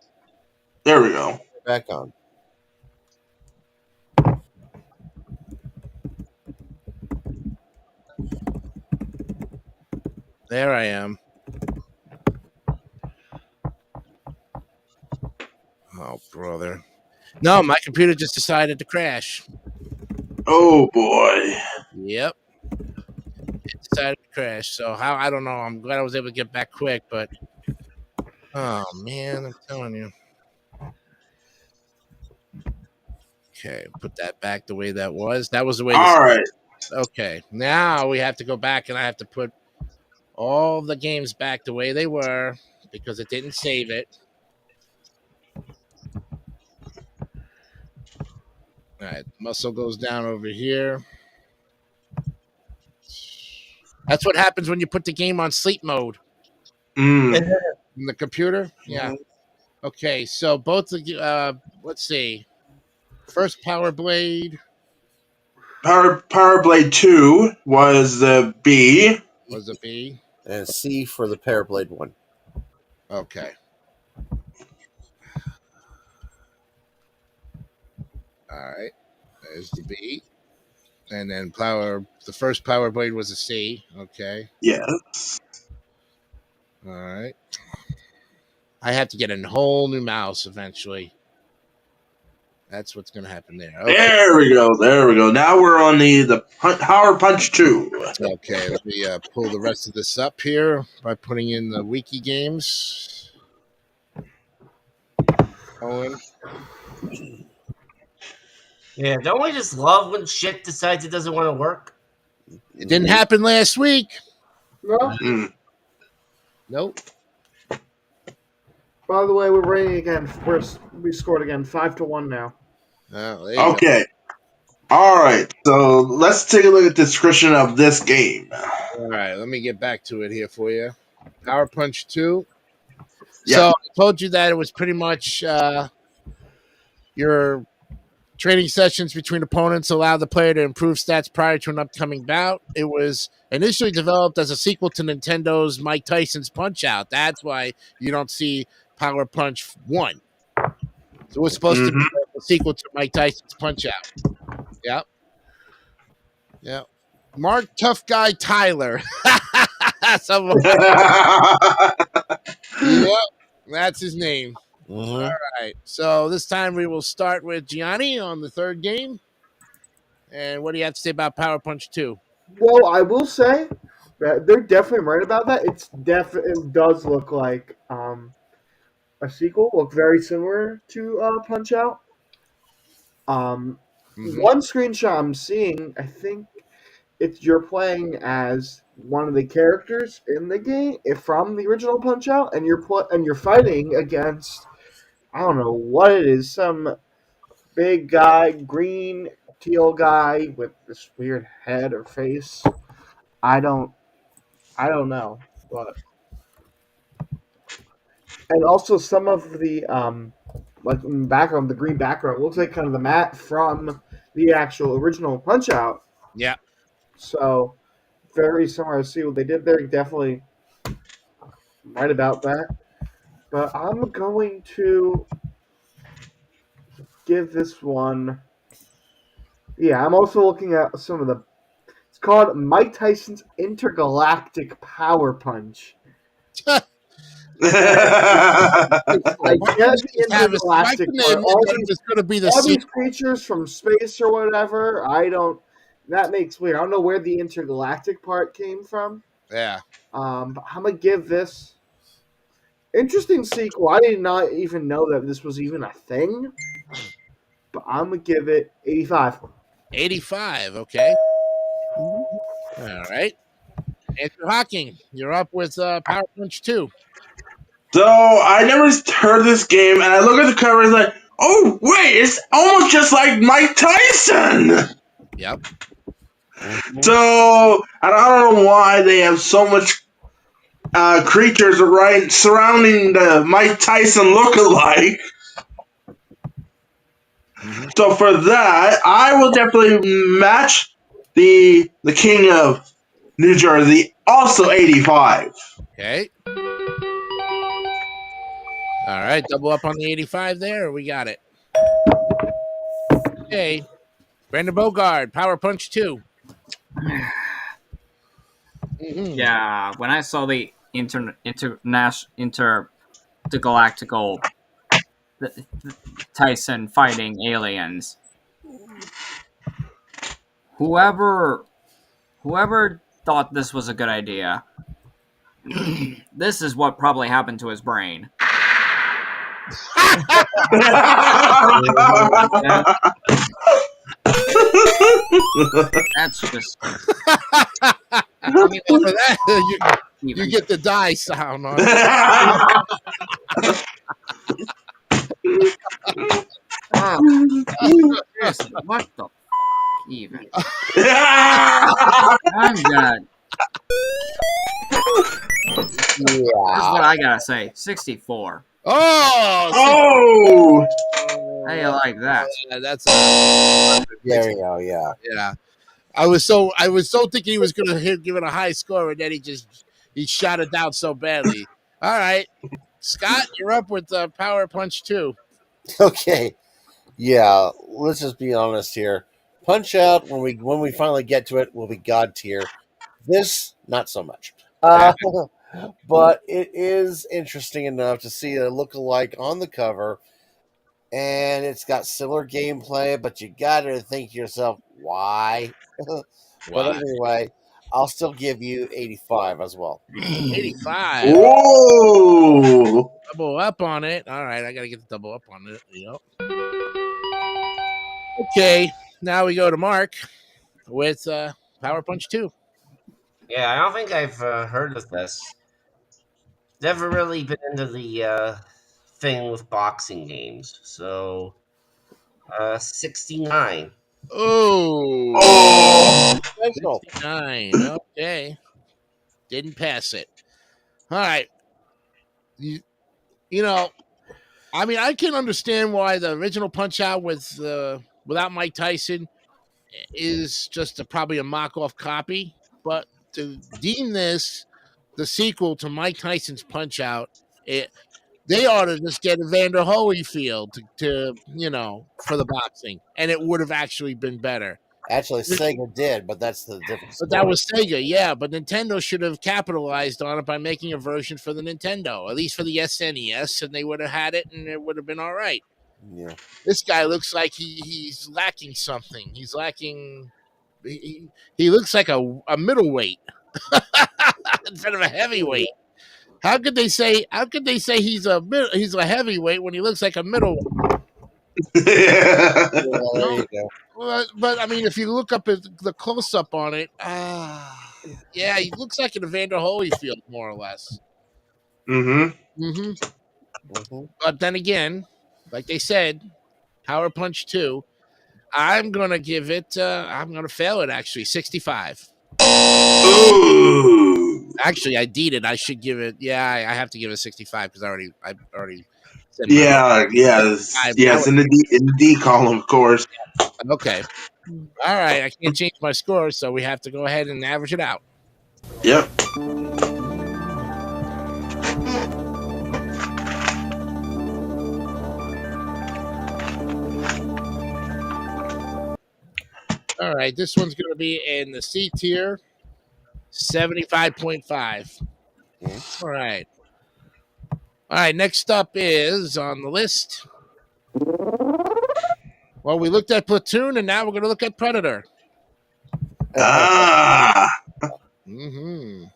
There we go. Back on. There I am. Oh, brother. No, my computer just decided to crash. Oh boy. Yep. It decided to crash. So how I don't know. I'm glad I was able to get back quick, but oh man, I'm telling you. Okay, put that back the way that was. That was the way. All right. Okay, now we have to go back, and I have to put all the games back the way they were because it didn't save it. All right, muscle goes down over here. That's what happens when you put the game on sleep mode. In the computer. Yeah. Okay, so both of you. Let's see. First Power Blade. Power Blade 2 was the B. Was a B. And C for the Parablade 1. Okay. All right. There's the B. And then the first Power Blade was a C. Okay. Yes. All right. I have to get a whole new mouse eventually. That's what's going to happen there. Okay. There we go. Now we're on the Power Punch 2. Okay, let me pull the rest of this up here by putting in the wiki games. Owen. Yeah, don't we just love when shit decides it doesn't want to work? It didn't happen last week. No. Nope. By the way, we're winning again. We scored again, 5-1 now. Oh, okay. All right. So let's take a look at the description of this game. All right. Let me get back to it here for you. Power Punch 2. Yeah. So I told you that it was pretty much your training sessions between opponents allow the player to improve stats prior to an upcoming bout. It was initially developed as a sequel to Nintendo's Mike Tyson's Punch-Out. That's why you don't see Power Punch 1. So we're supposed to be a sequel to Mike Tyson's Punch-Out. Yep. Yep. Mark Tough Guy Tyler. Yep. That's his name. All right. So this time we will start with Gianni on the third game. And what do you have to say about Power Punch 2? Well, I will say that they're definitely right about that. It does look like a sequel. Look very similar to Punch Out. One screenshot I'm seeing, I think you're playing as one of the characters in the game from the original Punch Out, and you're fighting against, I don't know what it is, some big guy, green teal guy with this weird head or face. I don't know, but and also some of the like in the background, the green background looks like kind of the mat from the actual original Punch Out. Yeah. So very similar. See what they did there. Definitely right about that. But I'm going to give this one. Yeah, I'm also looking at some of the. It's called Mike Tyson's Intergalactic Power Punch. It's like intergalactic. All these creatures from space or whatever. That makes weird. I don't know where the intergalactic part came from. Yeah. But I'm gonna give this interesting sequel. I did not even know that this was even a thing. But I'm gonna give it 85. 85. Okay. All right. Andrew Hawking, you're up with Power Punch 2. So I never heard this game, and I look at the cover and it's like, oh wait, it's almost just like Mike Tyson. Yep. So I don't know why they have so much creatures surrounding the Mike Tyson lookalike. So for that, I will definitely match the King of New Jersey, also 85. Okay. All right, double up on the 85 there. We got it. Okay. Brandon Bogard, Power Punch 2. Yeah, when I saw the intergalactical Tyson fighting aliens, whoever thought this was a good idea. This is what probably happened to his brain. That's just. I mean, for that, you get the die sound on it. Seriously, what the f*** even? I'm gonna. That's what I gotta say. 64. Oh! How you like that? That's There you go. Yeah. Yeah. I was so thinking he was going to give it a high score, and then he shot it down so badly. All right, Scott, you're up with Power Punch 2. Okay. Yeah. Let's just be honest here. Punch Out, when we finally get to it, will be God tier. This, not so much. But it is interesting enough to see a look-alike on the cover, and it's got similar gameplay, but you gotta think to yourself, why? But anyway, I'll still give you 85 as well. 85. Whoa! Double up on it. All right, I got to get the double up on it. Yep. Okay, now we go to Mark with Power Punch 2. Yeah, I don't think I've heard of this. Never really been into the thing with boxing games. So, 69. Oh, Special. 69. Okay, didn't pass it. All right. You know, I mean, I can understand why the original Punch Out with without Mike Tyson is just probably a mock-off copy, but to deem this the sequel to Mike Tyson's Punch Out, they ought to just get Evander Holyfield to for the boxing, and it would have actually been better. Actually, Sega did, but that's the difference. But that was Sega, yeah. But Nintendo should have capitalized on it by making a version for the Nintendo, at least for the SNES, and they would have had it, and it would have been all right. Yeah. This guy looks like he's lacking something. He's lacking. He looks like a middleweight instead of a heavyweight. How could they say he's a heavyweight when he looks like a middleweight? Yeah, there you go. But I mean, if you look up at the close up on it, yeah, he looks like an Evander Holyfield more or less. But then again, like they said, Power Punch 2, I'm gonna give it. I'm gonna fail it actually. 65. Ooh. Actually, I did it. I should give it. Yeah, I have to give it 65 because I already said. Yes, in the D column, of course. Okay. All right. I can't change my score, so we have to go ahead and average it out. Yep. All right. This one's going to be in the C tier, 75.5. All right. All right. Next up is on the list. Well, we looked at Platoon, and now we're going to look at Predator.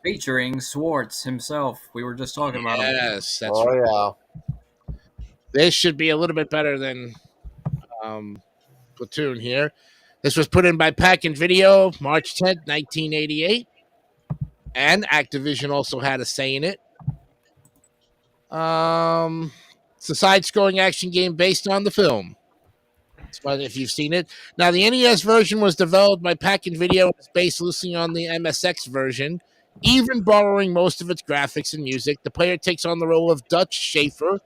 Featuring Schwartz himself. We were just talking about him. Yes, that's right. Yeah. This should be a little bit better than Platoon here. This was put in by Pack and Video, March 10th, 1988. And Activision also had a say in it. It's a side-scrolling action game based on the film. If you've seen it. Now, the NES version was developed by Pack and Video and is based loosely on the MSX version, even borrowing most of its graphics and music. The player takes on the role of Dutch Schaefer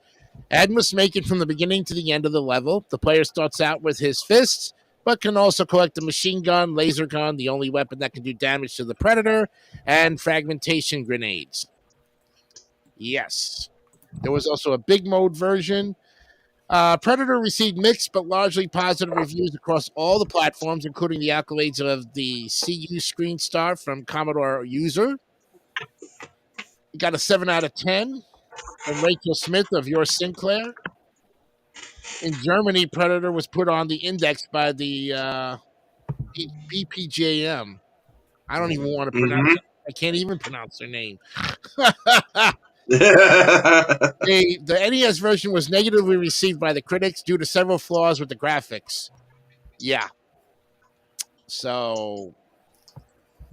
and must make it from the beginning to the end of the level. The player starts out with his fists, but can also collect a machine gun, laser gun, the only weapon that can do damage to the Predator, and fragmentation grenades. Yes. There was also a big mode version. Predator received mixed but largely positive reviews across all the platforms, including the accolades of the CU Screen Star from Commodore User. It got a 7 out of 10 from Rachel Smith of Your Sinclair. In Germany, Predator was put on the index by the BPJM. I don't even want to pronounce it. I can't even pronounce their name. The NES version was negatively received by the critics due to several flaws with the graphics. Yeah. So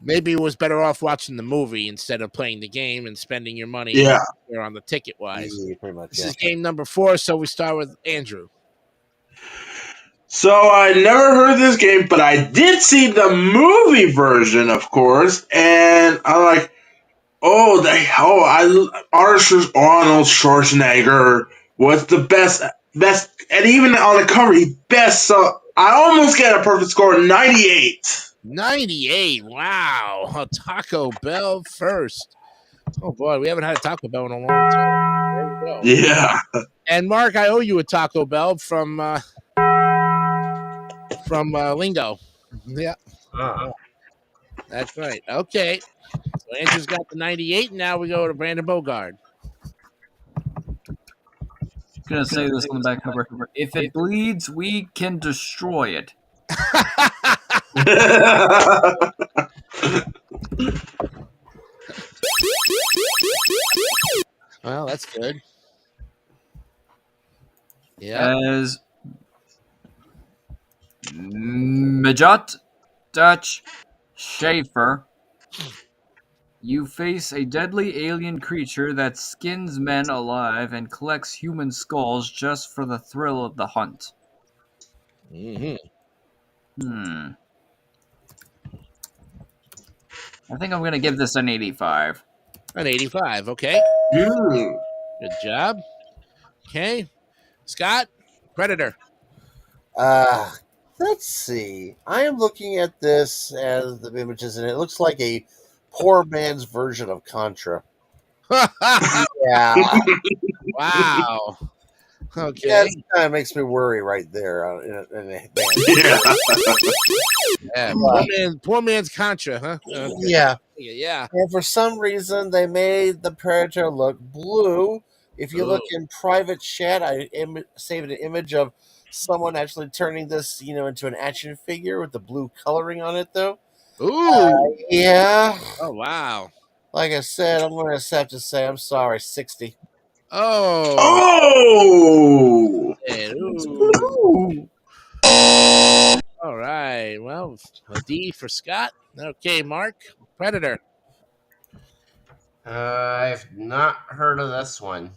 maybe it was better off watching the movie instead of playing the game and spending your money on the ticket wise. Yeah, pretty much. This is game number 4, so we start with Andrew. So I never heard of this game, but I did see the movie version, of course, and I'm like, Arnold Schwarzenegger was the best, and even on the cover, he best. So I almost get a perfect score, 98. 98. Wow, a Taco Bell first. Oh boy, we haven't had a Taco Bell in a long time. There we go. Yeah. And Mark, I owe you a Taco Bell from Lingo. Yeah. That's right. Okay. So Andrew's got the 98. Now we go to Brandon Bogard. I'm gonna say this on the back cover. If it bleeds, we can destroy it. Well, that's good. Yeah. As Majot Dutch Schaefer, you face a deadly alien creature that skins men alive and collects human skulls just for the thrill of the hunt. I think I'm going to give this an 85. An 85, okay. Good job. Okay. Scott, Predator. Let's see. I am looking at this as the images, and it looks like a poor man's version of Contra. Yeah. Wow. Okay. Yeah, that kind of makes me worry right there. Yeah. Poor man's Contra, huh? Okay. Yeah. Yeah. And for some reason, they made the Predator look blue. If you look in private chat, I saved an image of someone actually turning this, into an action figure with the blue coloring on it, though. Ooh. Yeah. Oh, wow. Like I said, I'm going to have to say, I'm sorry, 60. Oh. Ooh. All right. Well, a D for Scott. Okay, Mark, Predator. I've not heard of this one.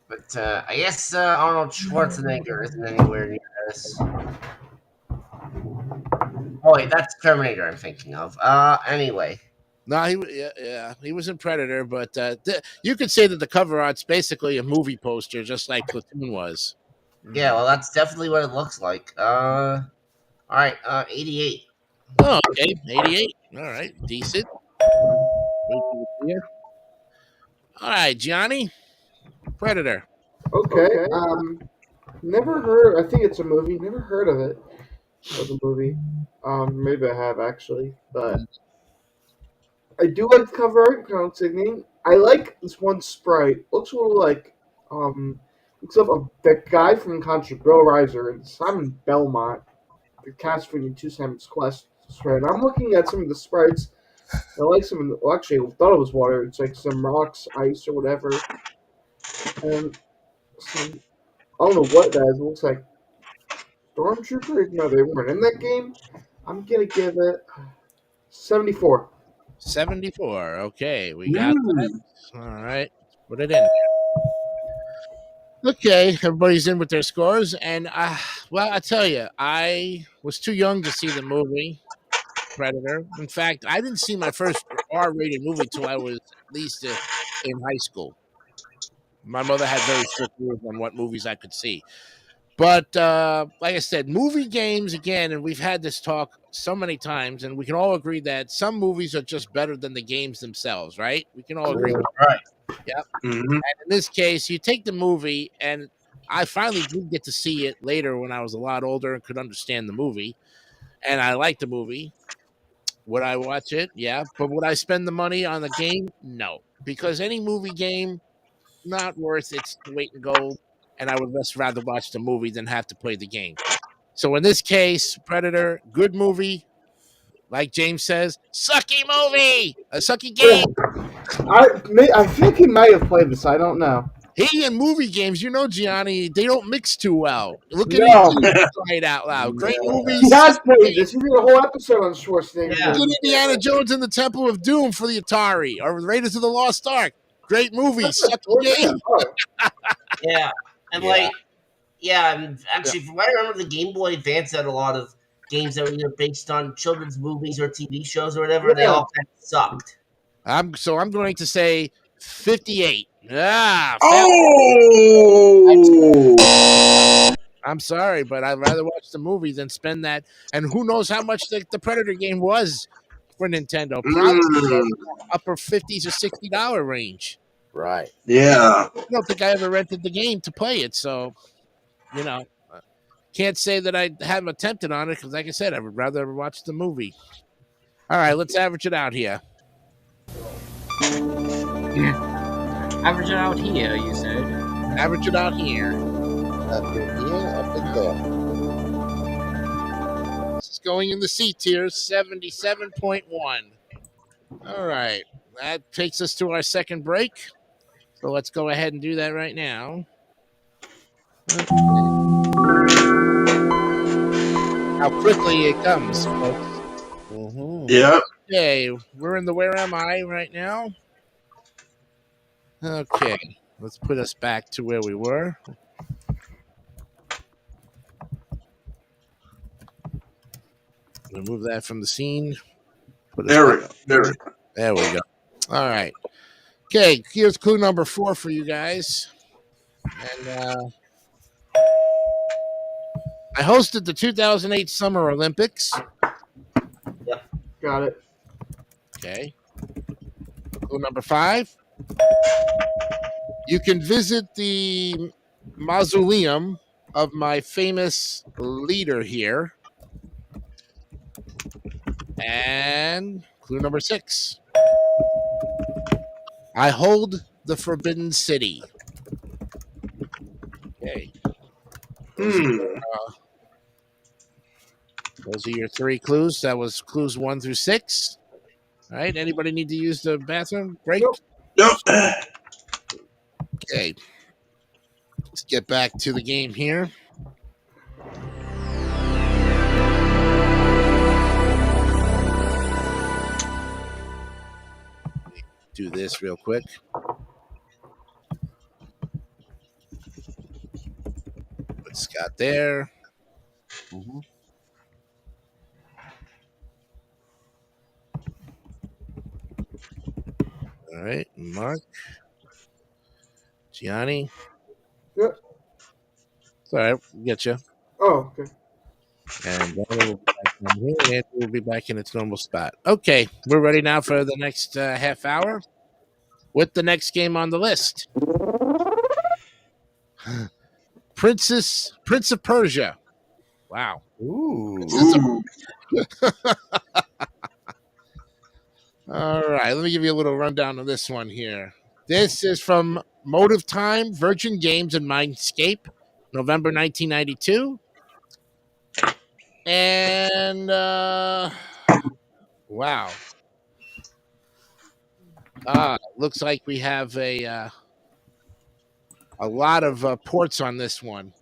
But I guess Arnold Schwarzenegger isn't anywhere near this. Oh wait, that's Terminator I'm thinking of. Anyway. No, he was in Predator, but you could say that the cover art's basically a movie poster, just like Platoon was. Yeah, well, that's definitely what it looks like. All right, 88. Oh, okay, 88. All right, decent. All right, Johnny, Predator. Okay. Never heard. I think it's a movie. Never heard of it. Of the movie. Maybe I have actually, but I do like the cover art. Name. I like this one sprite. Looks a little like looks up that guy from Contra, Bill Reiser and Simon Belmont. The Castlevania 2 Simon's Quest sprite. I'm looking at some of the sprites. I like some of the. Well, actually, I thought it was water. It's like some rocks, ice, or whatever. And some, I don't know what that is. It looks like Stormtrooper. No, they weren't in that game. I'm gonna give it 74. 74. Okay, we got that. All right, put it in there. Okay, everybody's in with their scores, and well, I tell you, I was too young to see the movie Predator. In fact, I didn't see my first R-rated movie till I was at least in high school. My mother had very strict rules on what movies I could see. But like I said, movie games, again, and we've had this talk so many times, and we can all agree that some movies are just better than the games themselves, right? We can all agree with that. Right. Yep. And in this case, you take the movie, and I finally did get to see it later when I was a lot older and could understand the movie. And I liked the movie. Would I watch it? Yeah. But would I spend the money on the game? No. Because any movie game, not worth its weight in gold. And I would much rather watch the movie than have to play the game. So in this case, Predator, good movie. Like James says, sucky movie, a sucky game. I think he might have played this. I don't know. He and movie games, Gianni, they don't mix too well. Look at No. it right out loud. Great movies. He has played this. He did a whole episode on Schwarzenegger. Yeah. Look at Indiana Jones and the Temple of Doom for the Atari, or Raiders of the Lost Ark. Great movie, sucky game. Yeah, and and actually, from what I remember, the Game Boy Advance had a lot of games that were either based on children's movies or TV shows or whatever. And they all kind of sucked. I'm going to say 58. I'm sorry, but I'd rather watch the movie than spend that. And who knows how much the Predator game was for Nintendo? Probably upper $50s or $60 range. Right. Yeah. I don't think I ever rented the game to play it, so can't say that I haven't attempted on it because, like I said, I would rather watch the movie. All right, let's average it out here. Average it out here, you said. Average it out here. Up in here, up in there. This is going in the C tier, 77.1. All right, that takes us to our second break. So let's go ahead and do that right now. How quickly it comes, folks. Mm-hmm. Yep. Okay, we're in the Where Am I right now. Okay, let's put us back to where we were. Remove that from the scene. There we go. There we go. All right. Okay, here's clue number 4 for you guys. And I hosted the 2008 Summer Olympics. Got it. Okay. Clue number 5. You can visit the mausoleum of my famous leader here. And clue number 6. I hold the Forbidden City. Okay. Those are your 3 clues. That was clues 1 through 6. All right. Anybody need to use the bathroom break? Nope. Okay. Let's get back to the game here. Do this real quick. Put Scott there. Mm-hmm. All right, Mark. Gianni. Yep. It's all right, we'll get you. Oh, okay. And we'll be back in its normal spot. Okay, we're ready now for the next half hour with the next game on the list. Prince of Persia. Wow. Ooh. All right, let me give you a little rundown of this one here. This is from Motive Time, Virgin Games, and Mindscape, November 1992. And wow. Looks like we have a lot of ports on this one.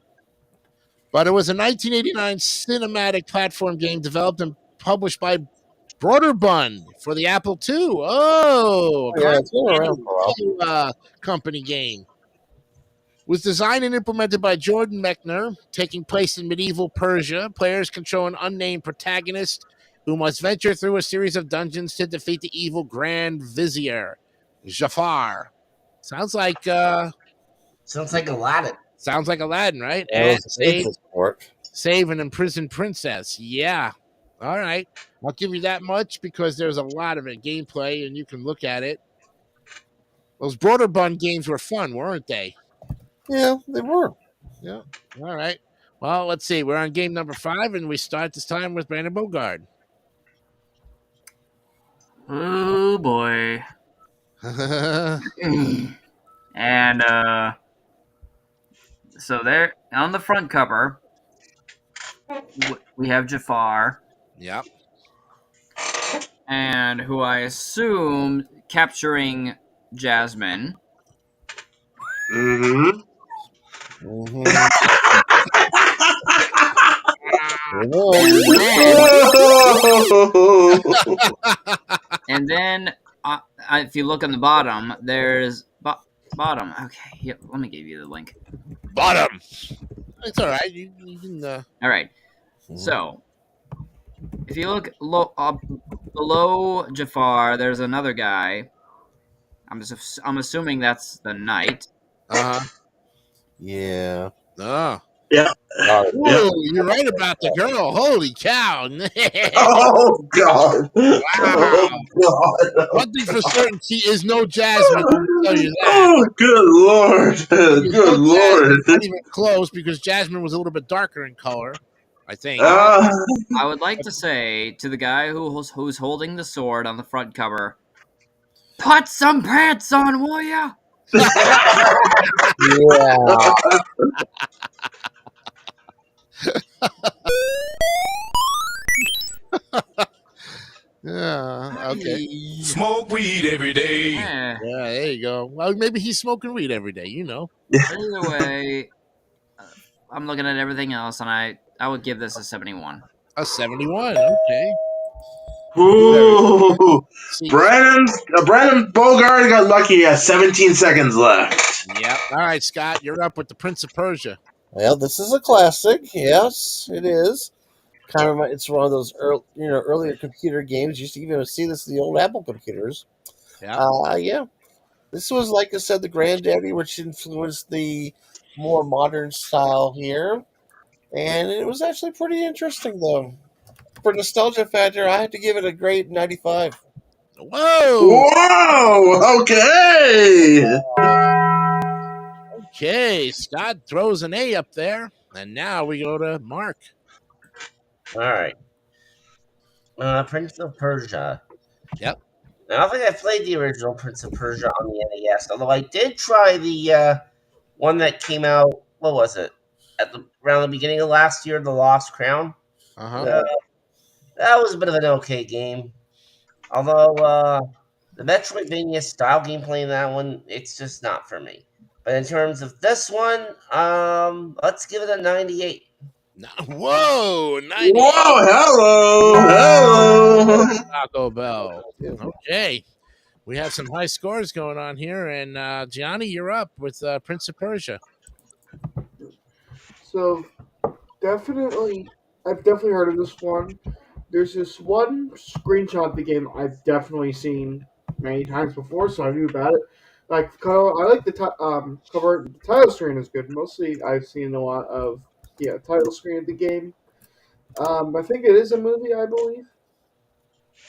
But it was a 1989 cinematic platform game developed and published by Broderbund for the Apple II. Oh, Yeah, it's been around for a while. Company game. Was designed and implemented by Jordan Mechner, taking place in medieval Persia. Players control an unnamed protagonist who must venture through a series of dungeons to defeat the evil Grand Vizier, Jafar. Sounds like Aladdin. Sounds like Aladdin, right? Yeah, And save an imprisoned princess. Yeah. All right. I'll give you that much because there's a lot of it gameplay and you can look at it. Those Broderbund games were fun, weren't they? Yeah, they were. Yeah. All right. Well, let's see. We're on game number 5 and we start this time with Brandon Bogard. Oh boy. And so there on the front cover, we have Jafar. Yep. And who I assume capturing Jasmine. Mm-hmm. And then if you look on the bottom, there's bottom. Okay, yep, let me give you the link. Bottom. It's all right. You can. All right. So, if you look below Jafar, there's another guy. I'm assuming that's the knight. Yeah. Oh. Yeah. Whoa, you're right about the girl. Holy cow. Oh, God. Wow. Oh, God. One thing for certain, she is no Jasmine. Let me tell you that. Oh, good Lord. Good Lord. Jasmine, not even close, because Jasmine was a little bit darker in color, I think. I would like to say to the guy who's holding the sword on the front cover, put some pants on, will ya? Yeah. Yeah, okay. Smoke weed every day. Yeah, there you go. Well, maybe he's smoking weed every day, you know. Either way, I'm looking at everything else, and I would give this a 71. A 71, okay. Ooh. Brandon Bogart got lucky. He has 17 seconds left. Yep. All right, Scott, you're up with the Prince of Persia. Well, this is a classic. Yes, it is. Kind of, it's one of those earlier computer games. You used to even see this in the old Apple computers. Yeah. Yeah. This was, like I said, the granddaddy, which influenced the more modern style here, and it was actually pretty interesting, though. For nostalgia factor, I had to give it a grade 95. Whoa! Whoa! Okay. Okay, Scott throws an A up there, and now we go to Mark. All right. Prince of Persia. Yep. Now, I don't think I played the original Prince of Persia on the NES, although I did try the one that came out. What was it? Around the beginning of last year, The Lost Crown. Uh-huh. That was a bit of an okay game. Although the Metroidvania style gameplay in that one, it's just not for me. But in terms of this one, let's give it a 98. Whoa! 98. Whoa! Hello! Taco Bell. Okay. We have some high scores going on here, and Gianni, you're up with Prince of Persia. So, I've definitely heard of this one. There's this one screenshot of the game I've definitely seen many times before, so I knew about it. Like, I like the cover. The title screen is good. Mostly, I've seen a lot of title screen of the game. I think it is a movie, I believe.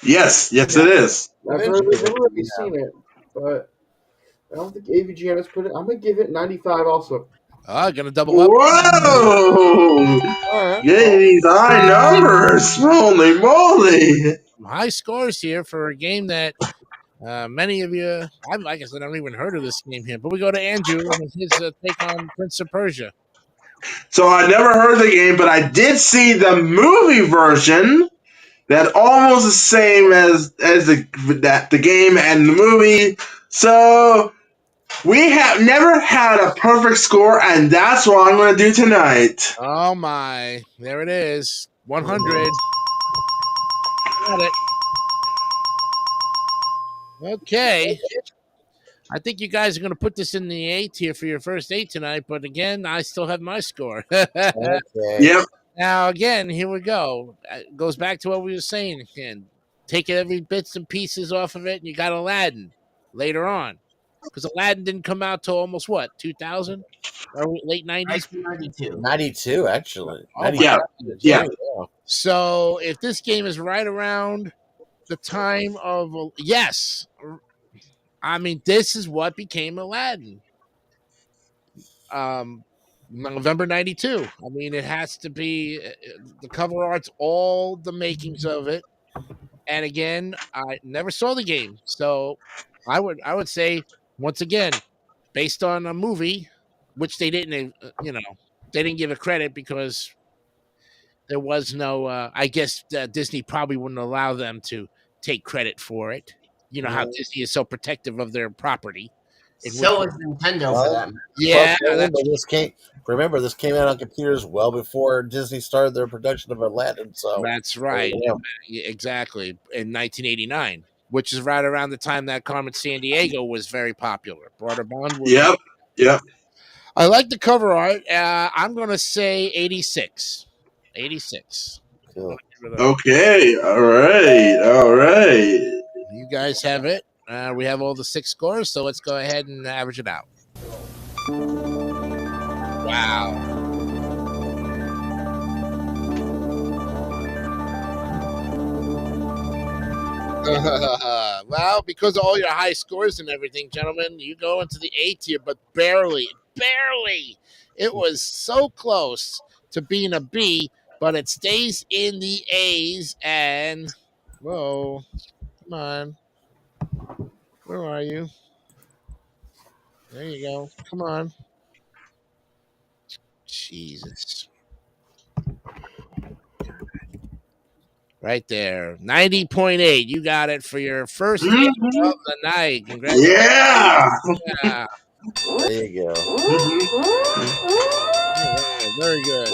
Yes, it is. I've never really seen it, but I don't think AVGN has put it. I'm gonna give it 95 also. Gonna double up. Whoa! Right. Getting these high numbers. Holy moly! Some high scores here for a game that many of you, like I said, I haven't even heard of this game here. But we go to Andrew and his take on Prince of Persia. So I never heard the game, but I did see the movie version. That almost the same as the game and the movie. So we have never had a perfect score, and that's what I'm going to do tonight. Oh my! There it is, 100. Got it. Okay. I think you guys are going to put this in the 8 here for your first 8 tonight, but again, I still have my score. Okay. Yep. Now, again, here we go. It goes back to what we were saying again. Take every bits and pieces off of it, and you got Aladdin later on. Because Aladdin didn't come out till almost, what, 2000? Or late 90s? 92. 92, actually. Oh, yeah. So, if this game is right around the time of... Yes. I mean, this is what became Aladdin. November 92. I mean, it has to be the cover art's all the makings of it. And again, I never saw the game, so I would say once again, based on a movie, which they didn't, they didn't give it credit because there was no. I guess Disney probably wouldn't allow them to take credit for it. You know how Disney is so protective of their property. So is Nintendo for that. Yeah, remember, this came out on computers well before Disney started their production of Aladdin. So that's right. Yeah, exactly. In 1989, which is right around the time that Carmen Sandiego was very popular. Brother Bond was. Yep. I like the cover art. I'm going to say 86. 86. Cool. Okay. All right. You guys have it. We have all the 6 scores, so let's go ahead and average it out. Wow. Well, because of all your high scores and everything, gentlemen, you go into the A tier, but barely. It was so close to being a B, but it stays in the A's. And whoa, come on, where are you? There you go. Come on. Jesus. Right there. 90.8. You got it for your first game of the night. Congratulations. Yeah. There you go. Right, very good.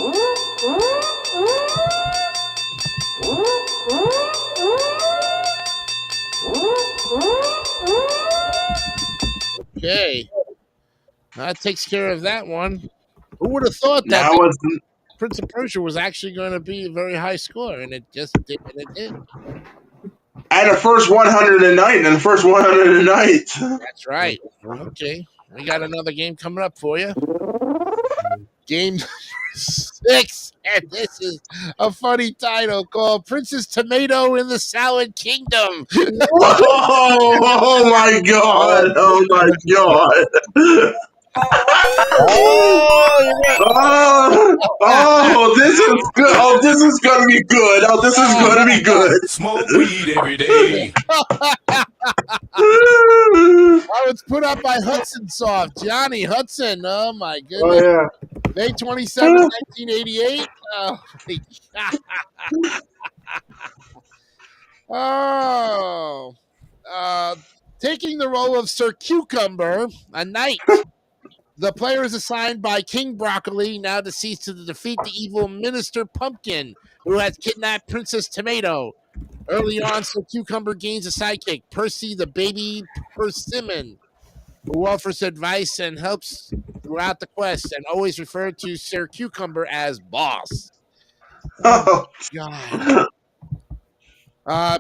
Okay. That takes care of that one. Who would have thought that Prince of Persia was actually going to be a very high score, and it just did. And it did. And the first 100 night, and the first 100 night. That's right. Okay. We got another game coming up for you. Game number 6. And this is a funny title called Princess Tomato in the Salad Kingdom. Oh my God. Oh my God. This is good. Oh, this is gonna be good. Oh, this is gonna be good. Smoke weed every day. Oh, it's put up by Hudson Soft. Johnny Hudson. Oh my goodness. Oh yeah. May 27, 1988. Oh, taking the role of Sir Cucumber, a knight. The player is assigned by King Broccoli, now deceased, to defeat the evil Minister Pumpkin, who has kidnapped Princess Tomato. Early on, Sir Cucumber gains a sidekick, Percy the baby persimmon, who offers advice and helps throughout the quest, and always referred to Sir Cucumber as boss. Oh, God.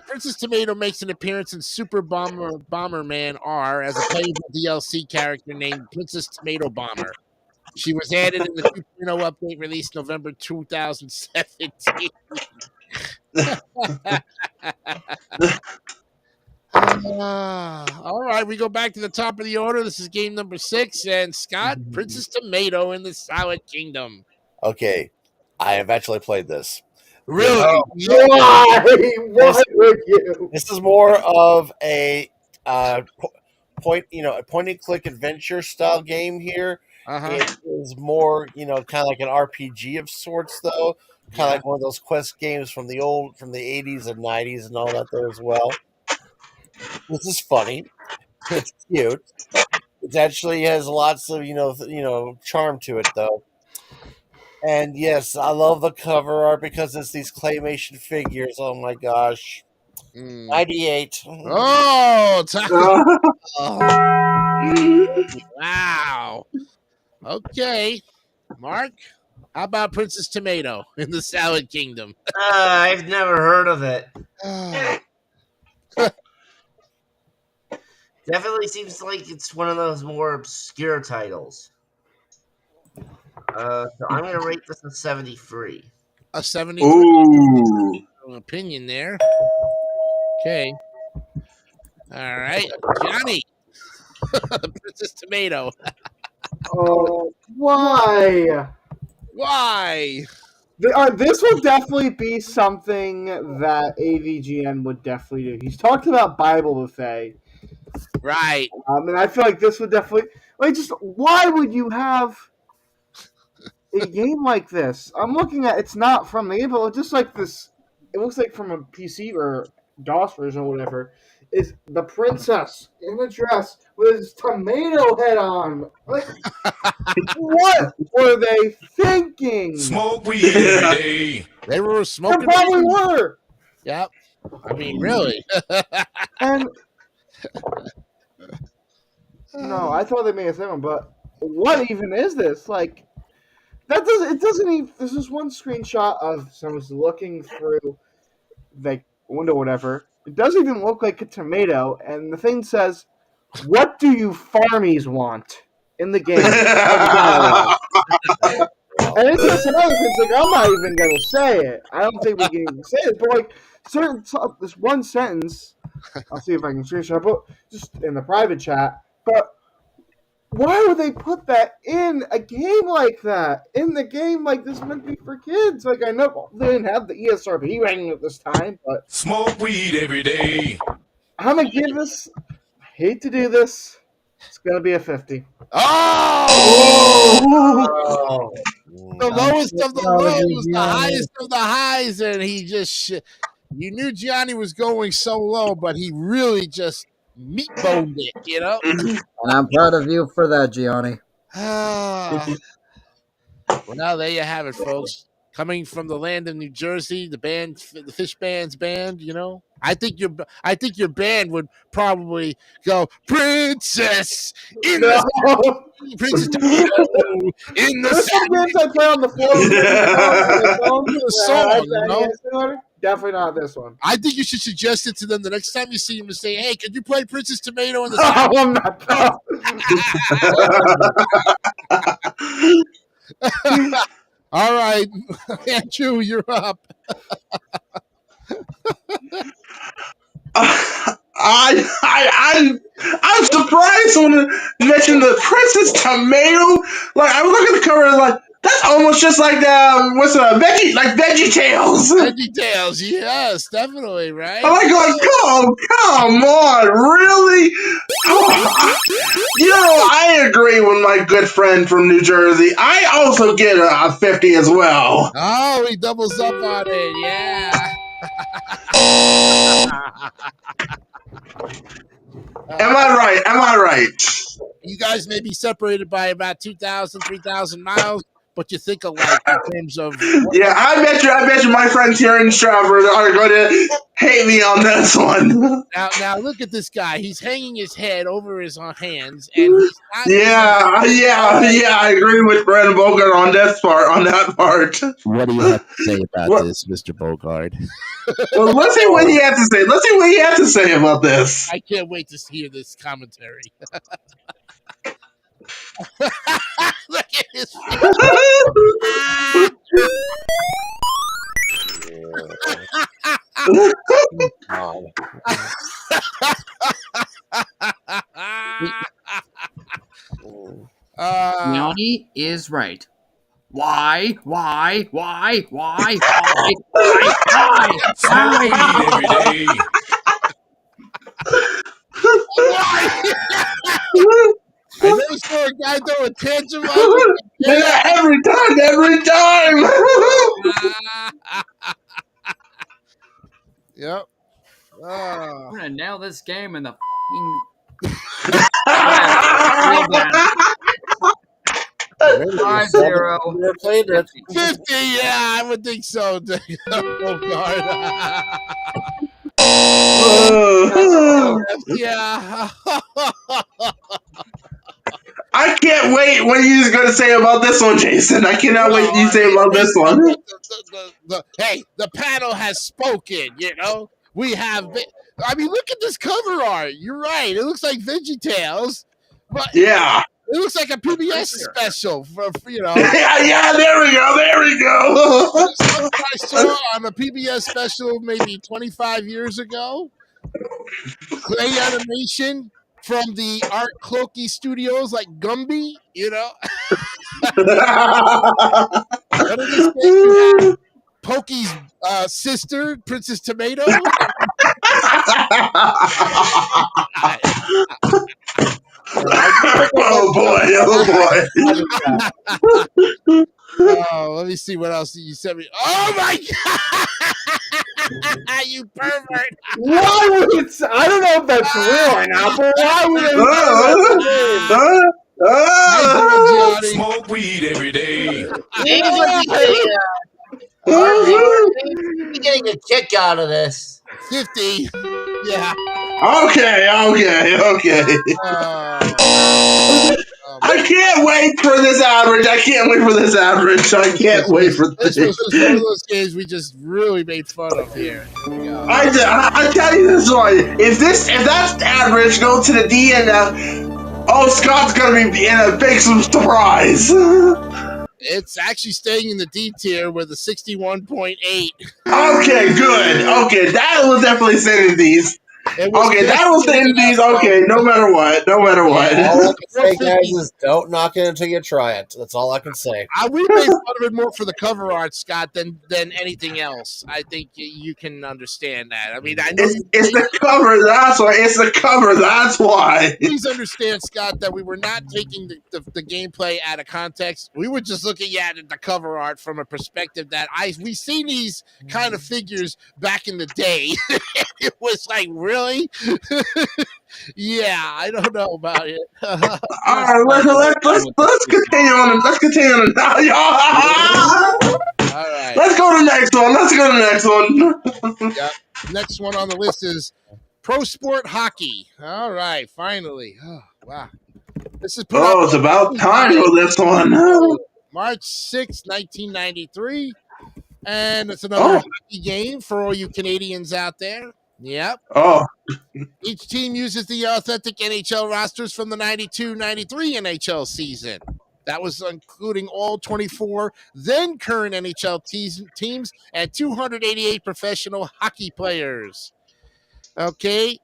Princess Tomato makes an appearance in Super Bomberman R as a playable DLC character named Princess Tomato Bomber. She was added in the 2.0 update released November 2017. All right, we go back to the top of the order. This is game number 6, and Scott, Princess Tomato in the Salad Kingdom. Okay, I have actually played this. Really? Why would you? This is more of a point and click adventure style game here. It is more, kind of like an RPG of sorts, though. Kind of like one of those quest games from the 80s and 90s and all that there as well. This is funny. It's cute. It actually has lots of charm to it, though. And yes, I love the cover art because it's these claymation figures. Oh my gosh. 98. Oh, wow. Okay. Mark, how about Princess Tomato in the Salad Kingdom? I've never heard of it. Definitely seems like it's one of those more obscure titles. So I'm going to rate this a 73. A 73? Ooh. Opinion there. Okay. All right. Johnny. Princess Tomato. Oh, why? Why? This will definitely be something that AVGN would definitely do. He's talked about Bible Buffet. Right. And I feel like this would definitely... why would you have a game like this, I'm looking at it's not from the game, but just like this, it looks like from a PC or DOS version or whatever, is the princess in a dress with his tomato head on. Like, what were they thinking? Smoke weed every day. They were They smoking. probably were. Yep. I mean, really. And no, I thought they made a second, but what even is this? Like, it doesn't even. There's just one screenshot of someone's looking through the window, or whatever. It doesn't even look like a tomato, and the thing says, "What do you farmies want in the game?" And it's just another thing. It's like, I'm not even gonna say it. I don't think we can even say it. But like this one sentence, I'll see if I can screenshot, but just in the private chat. But why would they put that in a game like that? In the game like this meant to be for kids. Like, I know they didn't have the ESRB rating at this time, but Smoke weed every day. I'm gonna give this. I hate to do this. It's gonna be a 50. Oh! The lowest of the lows, the highest of the highs, and he just you knew Gianni was going so low, but he really just meat boned it, you know. And I'm proud of you for that, Gianni. Well, now there you have it, folks. Coming from the land of New Jersey, the Fish Band's band, you know. I think your band would probably go Princess in the Princess in the Some games I play on the floor. Definitely not this one. I think you should suggest it to them the next time you see them to say, "Hey, could you play Princess Tomato in the Oh, I'm not. All right, Andrew, you're up. I'm surprised when you mentioned the Princess Tomato. Like, I look at the cover and like, that's almost just like Veggie Tales. Veggie Tales, yes, definitely, right? I'm like, come on, really? I agree with my good friend from New Jersey. I also get a 50 as well. Oh, he doubles up on it, yeah. Am I right? You guys may be separated by about 2,000, 3,000 miles, but you think alike in terms of. Yeah, I bet you my friends here in Stratford are going to hate me on this one. Now look at this guy. He's hanging his head over his hands, and he's not. Yeah. I agree with Brandon Bogart on that part. What do you have to say about this, Mr. Bogart? Well, let's see what he had to say about this. I can't wait to hear this commentary. Look at his face. Gianni is right. Why? Smoke weed every day. I never saw a guy throw a tantrum like Yeah, every time. Yep. I'm gonna nail this game in the Really? 5-0. We're playing it. 50, yeah, I would think so. Bogart. Yeah. I can't wait what you're going to say about this one, Jason. I cannot wait you say about this one. Hey, the panel has spoken, you know. We have I mean, look at this cover art. You're right. It looks like Veggie Tales. But Yeah. it looks like a PBS special for you know. Yeah, there we go. Something I saw on a PBS special maybe 25 years ago. Clay animation from the Art Clokey Studios, like Gumby, you know. What did this thing you have? Pokey's sister, Princess Tomato. Oh boy. Oh, let me see what else you sent me. Oh my god, you pervert! Why would it? I don't know if that's real or not, but why would it? Nice one, Johnny. Smoke weed every day. James would be getting a kick out of this. 50. Yeah. Okay. I can't wait for this average. I can't wait for This this. was just one of those games we just really made fun of here. I tell you this one. If that's average, go to the DNF. Oh, Scott's gonna be in a big surprise. It's actually staying in the D tier with a 61.8. Okay, good. Okay, that was definitely sending these. It was Okay, that was sending these. Okay, no matter what. All I can say, guys, is don't knock it until you try it. That's all I can say. We made fun of it more for the cover art, Scott, than anything else. I think you can understand that. I mean, I know it's the cover. That's why. It's the cover. That's why. Please understand, Scott, that we were not taking the gameplay out of context. We were just looking at the cover art from a perspective that we've seen these kind of figures back in the day. It was like, really? Yeah, I don't know about it. All right, let's continue on. Let's continue on. All right. Let's go to the next one. Yep. Next one on the list is Pro Sport Hockey. All right, finally. Oh, wow. This is it's about time for this one. March 6, 1993. And it's another hockey game for all you Canadians out there. Yep. Oh. Each team uses the authentic NHL rosters from the 92-93 NHL season. That was including all 24 then current NHL teams and 288 professional hockey players. Okay,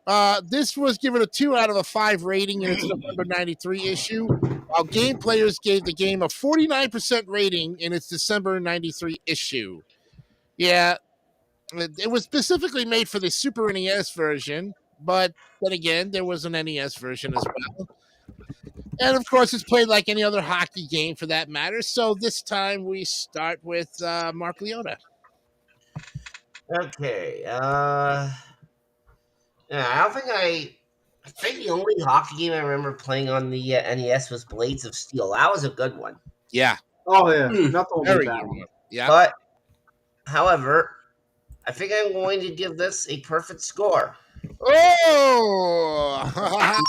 this was given a 2 out of a 5 rating in its November 93 issue, while Game Players gave the game a 49% rating in its December 93 issue. Yeah, it was specifically made for the Super NES version, but then again, there was an NES version as well. And of course, it's played like any other hockey game for that matter. So this time we start with Mark Leota. Okay. Yeah, I think the only hockey game I remember playing on the NES was Blades of Steel. That was a good one. Yeah. Oh yeah, nothing Very like that good one. Yeah. But, however, I think I'm going to give this a perfect score. Oh, 100.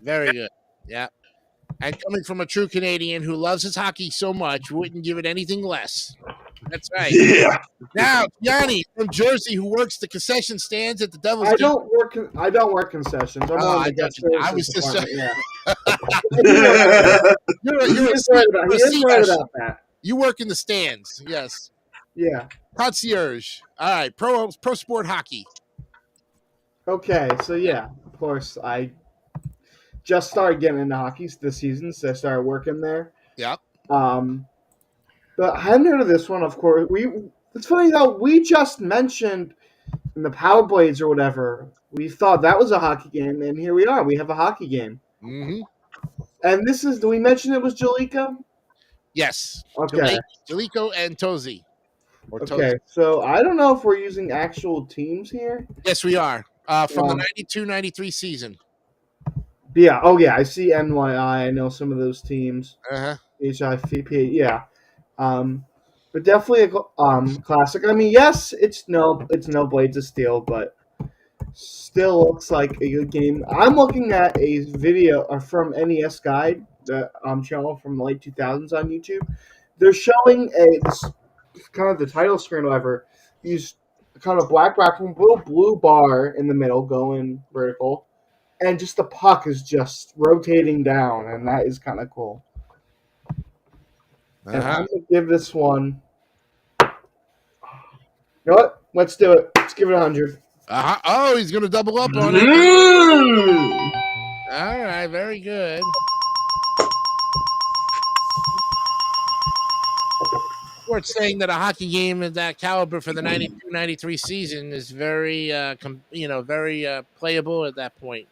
Very good. Yeah. And coming from a true Canadian who loves his hockey so much, wouldn't give it anything less. That's right. Yeah. Now, Yanni from Jersey, who works the concession stands at the Devil's I Gate. don't work concessions. I'm on the debt I was just department, yeah. You're He is right about that. You work in the stands, yes. Yeah. Concierge. All right, pro sport hockey. Okay, so yeah, of course, I just started getting into hockey this season, so I started working there. Yep. But I hadn't heard of this one, of course. It's funny though, we just mentioned in the Power Blades or whatever, we thought that was a hockey game, and here we are. We have a hockey game. Mm-hmm. And this is, do we mention it was Jalico? Yes. Okay. Jalico and Tozy. Okay, so I don't know if we're using actual teams here. Yes, we are. From the 92-93 season. Yeah, oh yeah, I see NYI. I know some of those teams. Uh-huh. HIVP, yeah. But definitely a classic. I mean, yes, it's no Blades of Steel, but still looks like a good game. I'm looking at a video from NES Guide, the channel from the late 2000s on YouTube. They're showing this kind of the title screen, however, use kind of black background, little blue bar in the middle going vertical, and just the puck is just rotating down, and that is kind of cool. And I'm going to give this one... You know what? Let's do it. Let's give it 100. Oh, he's going to double up on it. All right, very good. Worth saying that a hockey game of that caliber for the 92-93 season is very, very playable at that point.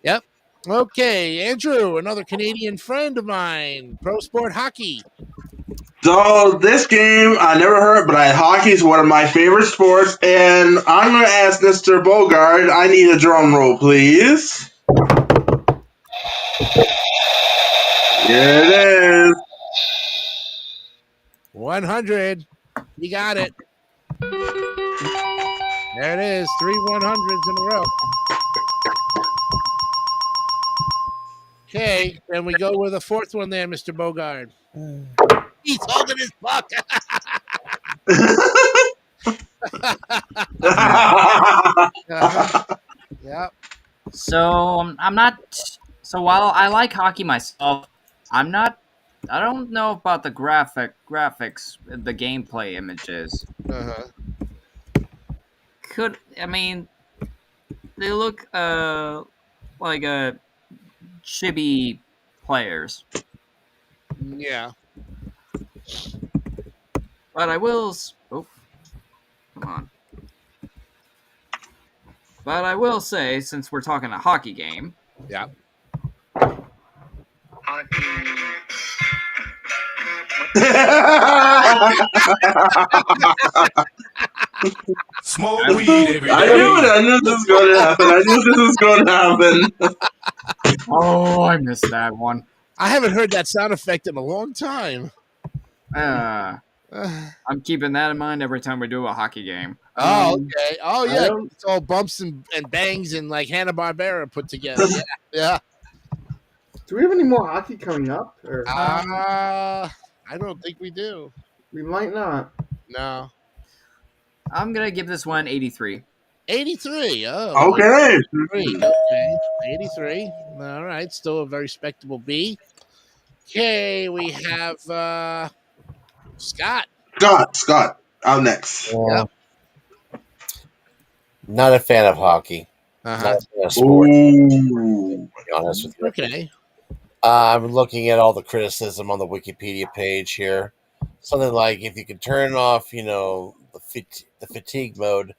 Yep. Okay, Andrew, another Canadian friend of mine, Pro Sport Hockey. So this game I never heard, but hockey is one of my favorite sports, and I'm going to ask Mr. Bogard. I need a drum roll, please. Here it is. 100. You got it. There it is. 3 100s in a row. Okay, then we go with a fourth one there, Mr. Bogard. He's holding his puck. Yep. So I'm not. So while I like hockey myself, I don't know about the graphics, the gameplay images. Uh-huh. They look like chibi players. Yeah. But I will. Oh, come on. But I will say, since we're talking a hockey game. Yeah. Smoke weed every day. I knew this was going to happen. Oh, I missed that one. I haven't heard that sound effect in a long time. I'm keeping that in mind every time we do a hockey game. Oh, okay. Oh, yeah. It's all bumps and bangs and like Hanna-Barbera put together. Yeah. Do we have any more hockey coming up? Or? I don't think we do. We might not. No. I'm going to give this one 83. 83. Oh. Okay. 83. All right. Still a very respectable B. Okay. We have Scott. Scott. Out next. Yep. Not a fan of hockey. Uh-huh. Not a fan of sports. Ooh. To be honest with you. Okay. I'm looking at all the criticism on the Wikipedia page here. Something like if you can turn off, the fatigue mode,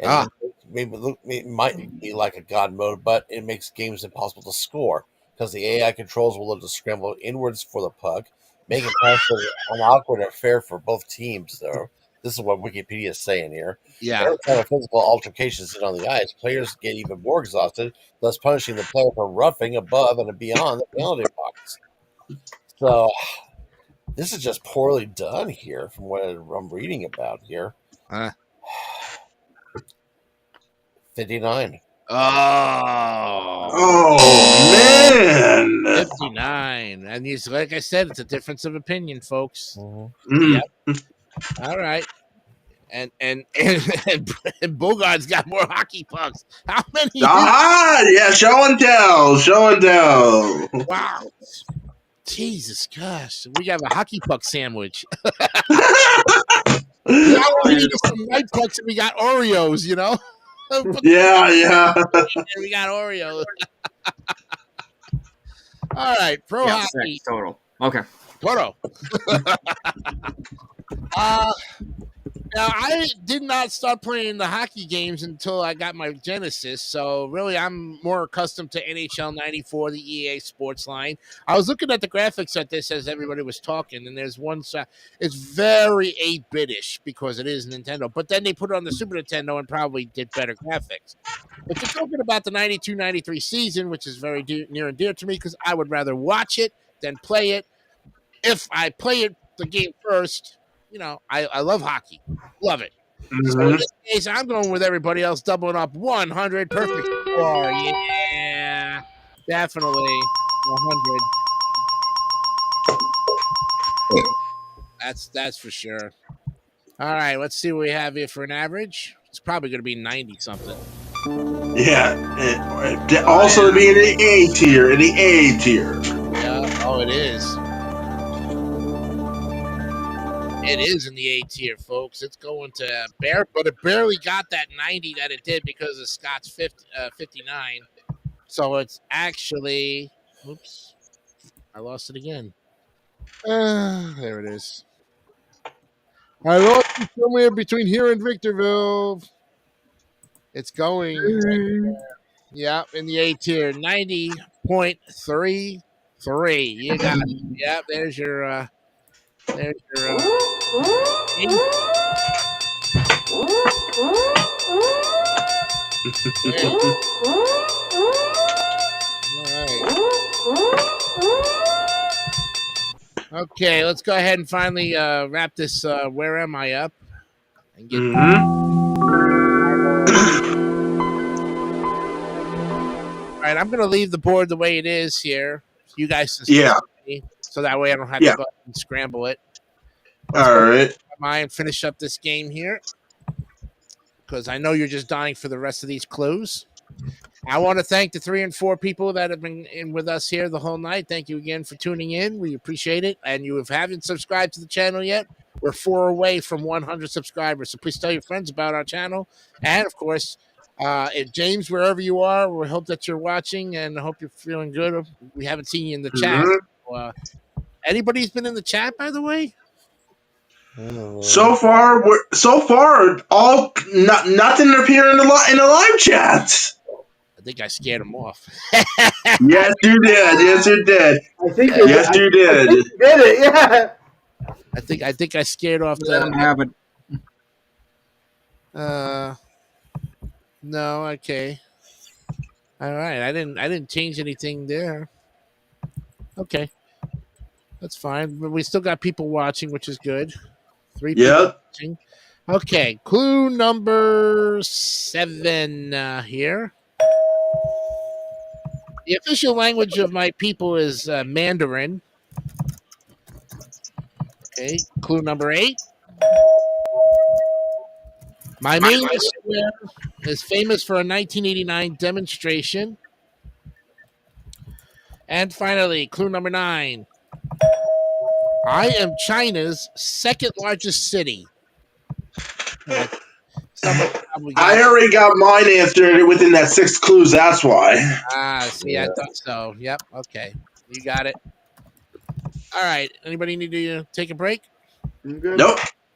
and maybe it might be like a god mode, but it makes games impossible to score because the AI controls will have to scramble inwards for the puck, making passive an awkward affair for both teams. Though this is what Wikipedia is saying here. Yeah. Every time a physical altercation is on the ice, players get even more exhausted, thus punishing the player for roughing above and beyond the penalty box. So this is just poorly done here from what I'm reading about here. 59. Oh man. 59. And he's, like I said, it's a difference of opinion, folks. Mm. Yep. All right. And Bogard's got more hockey pucks. How many? Yeah, show and tell. Wow. Jesus gosh. We have a hockey puck sandwich. Now we need some white pucks and we got Oreos, Yeah. We got Oreos. All right, pro hockey. Total. Okay. Toto. Now, I did not start playing the hockey games until I got my Genesis, so really I'm more accustomed to NHL 94, the EA Sports line. I was looking at the graphics at this as everybody was talking, and there's one side. It's very 8-bit-ish because it is Nintendo, but then they put it on the Super Nintendo and probably did better graphics. But you're talking about the 92-93 season, which is very near and dear to me because I would rather watch it than play it. If I play the game first, I love hockey. Love it. Mm-hmm. So in this case, I'm going with everybody else, doubling up 100. Perfect score. Yeah. Definitely 100. That's for sure. All right, let's see what we have here for an average. It's probably going to be 90-something. Yeah. Also be in the A tier. Yeah. Oh, it is. It is in the A tier, folks. It's going to but it barely got that 90 that it did because of Scott's 59. So it's actually, oops, I lost it again. There it is. I lost it somewhere between here and Victorville. It's going. Yeah, in the A tier, 90 1.33. You got it. Yep, there's your Okay, let's go ahead and finally wrap this Where Am I up and get All right, I'm gonna leave the board the way it is here. You guys can Yeah. me, so that way I don't have to go and scramble it. All right. And finish up this game here because I know you're just dying for the rest of these clues. I want to thank the 3 and 4 people that have been in with us here the whole night. Thank you again for tuning in. We appreciate it. And you haven't subscribed to the channel yet, we're 4 away from 100 subscribers. So please tell your friends about our channel. And of course, if James, wherever you are, we hope that you're watching and I hope you're feeling good. We haven't seen you in the chat. Anybody's been in the chat, by the way? So far, all nothing appeared in the live chats. I think I scared them off. Yes, you did. Yes, you did. I think yes, you did. I did it. Yeah. I think I scared off I have it. No, okay. All right. I didn't change anything there. Okay. That's fine. But we still got people watching, which is good. 3 people watching. Okay. Clue number 7 here. The official language of my people is Mandarin. Okay. Clue number 8. My main square is famous for a 1989 demonstration. And finally, clue number 9. I am China's 2nd largest city. I already got mine answered within that 6 clues. That's why. See, I thought so. Yep. Okay. You got it. All right. Anybody need to take a break? I'm good.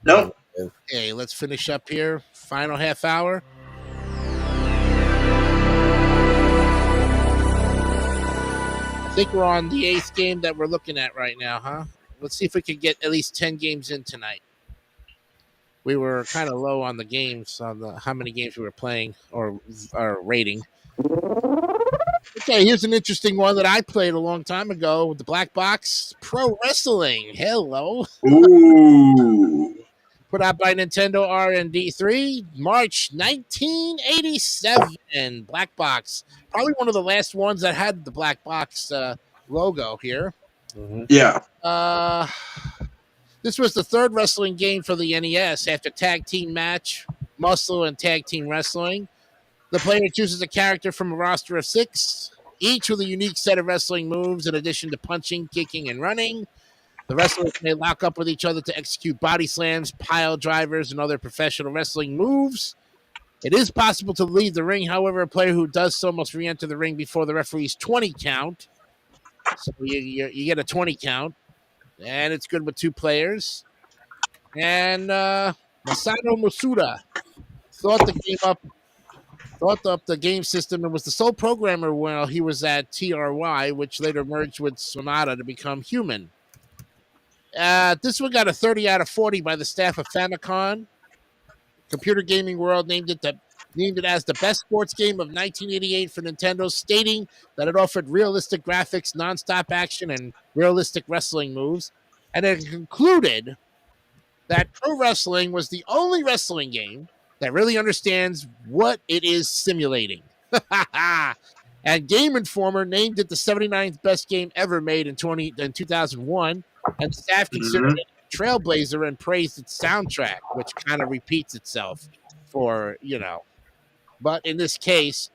Nope. Okay, let's finish up here. Final half hour. I think we're on the 8th game that we're looking at right now, huh? Let's see if we can get at least 10 games in tonight. We were kind of low on the games, on how many games we were playing or rating. Okay, here's an interesting one that I played a long time ago with the Black Box Pro Wrestling. Hello. Ooh. Put out by Nintendo R&D 3, March 1987. Black Box. Probably one of the last ones that had the Black Box logo here. Yeah. This was the 3rd wrestling game for the NES after Tag Team Match, Muscle, and Tag Team Wrestling. The player chooses a character from a roster of 6, each with a unique set of wrestling moves in addition to punching, kicking, and running. The wrestlers may lock up with each other to execute body slams, pile drivers, and other professional wrestling moves. It is possible to leave the ring. However, a player who does so must re-enter the ring before the referee's 20 count. So you get a 20 count. And it's good with 2 players. And Masato Masuda thought up the game system and was the sole programmer while he was at TRY, which later merged with Sonata to become Human. This one got a 30 out of 40 by the staff of Famicom. Computer Gaming World named it as the best sports game of 1988 for Nintendo, stating that it offered realistic graphics, non-stop action, and realistic wrestling moves. And it concluded that Pro Wrestling was the only wrestling game that really understands what it is simulating. And Game Informer named it the 79th best game ever made in 2001. And staff considered it a trailblazer and praised its soundtrack, which kind of repeats itself for, But in this case,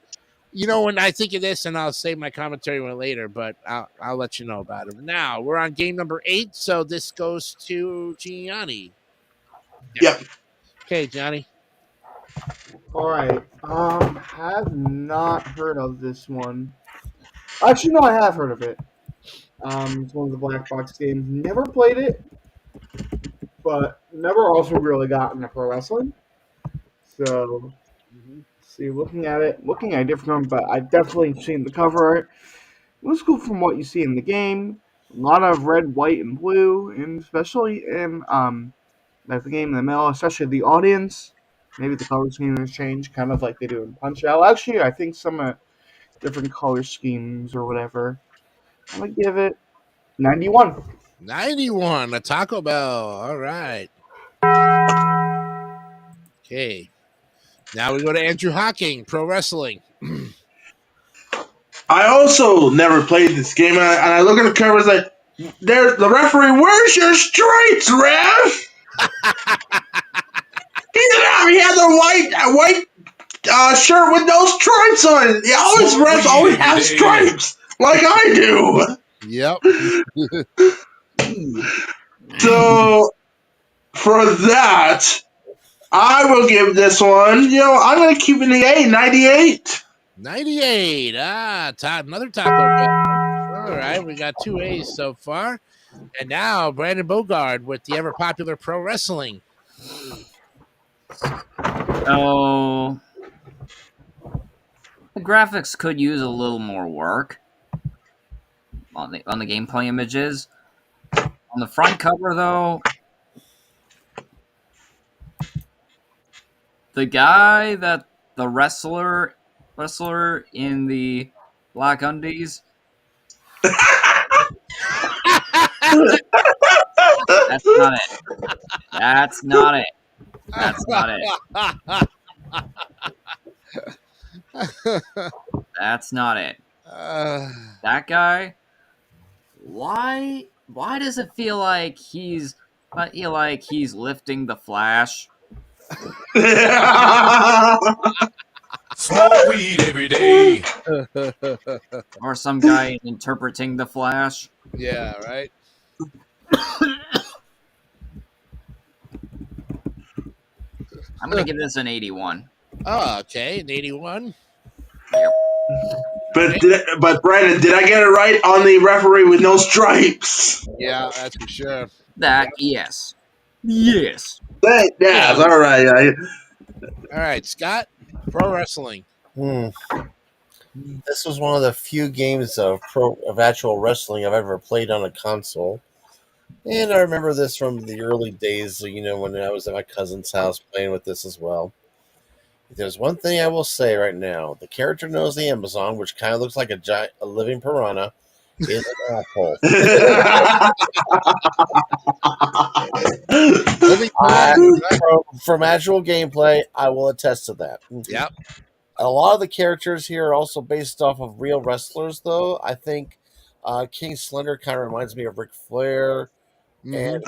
when I think of this, and I'll save my commentary one later, but I'll let you know about it. Now, we're on game number 8, so this goes to Gianni. Yep. Okay, Johnny. All right. Have not heard of this one. Actually, no, I have heard of it. It's one of the Black Box games. Never played it, but never also really got into pro wrestling. So, see, looking at different ones, but I've definitely seen the cover art. looks cool from what you see in the game. A lot of red, white, and blue, and especially in like the game in the middle, especially the audience. Maybe the color scheme has changed, kind of like they do in Punch Out. Actually, I think some different color schemes or whatever. I'm gonna give it 91. 91, a Taco Bell. All right. Okay. Now we go to Andrew Hocking, Pro Wrestling. I also never played this game, and I look at the cover, it's like, there's the referee, where's your stripes, ref? He had the white shirt with no stripes on it. Refs always have stripes, like I do. Yep. So, for that, I will give this one, I'm going to keep it in the A, 98. 98. Another Taco Bell. All right, we got 2 A's so far. And now Brandon Bogard with the ever popular Pro Wrestling. So the graphics could use a little more work on the gameplay images. On the front cover, though, the guy that the wrestler in the black undies. That's not it. That's not it. That's not it. That's not it. That guy. Why does it feel like he's lifting the Flash? Smoke weed every day. Or some guy interpreting the Flash? Yeah, right. I'm gonna give this an 81. Oh, okay, an 81. Yep. But Brandon, did I get it right on the referee with no stripes? Yeah, that's for sure. Yes. Yes. Yeah, all right. All right, Scott, Pro Wrestling. This was one of the few games of actual wrestling I've ever played on a console. And I remember this from the early days, when I was at my cousin's house playing with this as well. If there's one thing I will say right now, the character known as the Amazon, which kind of looks like a living piranha, is an asshole. From actual gameplay, I will attest to that. Yep. A lot of the characters here are also based off of real wrestlers, though. I think King Slender kind of reminds me of Ric Flair. And,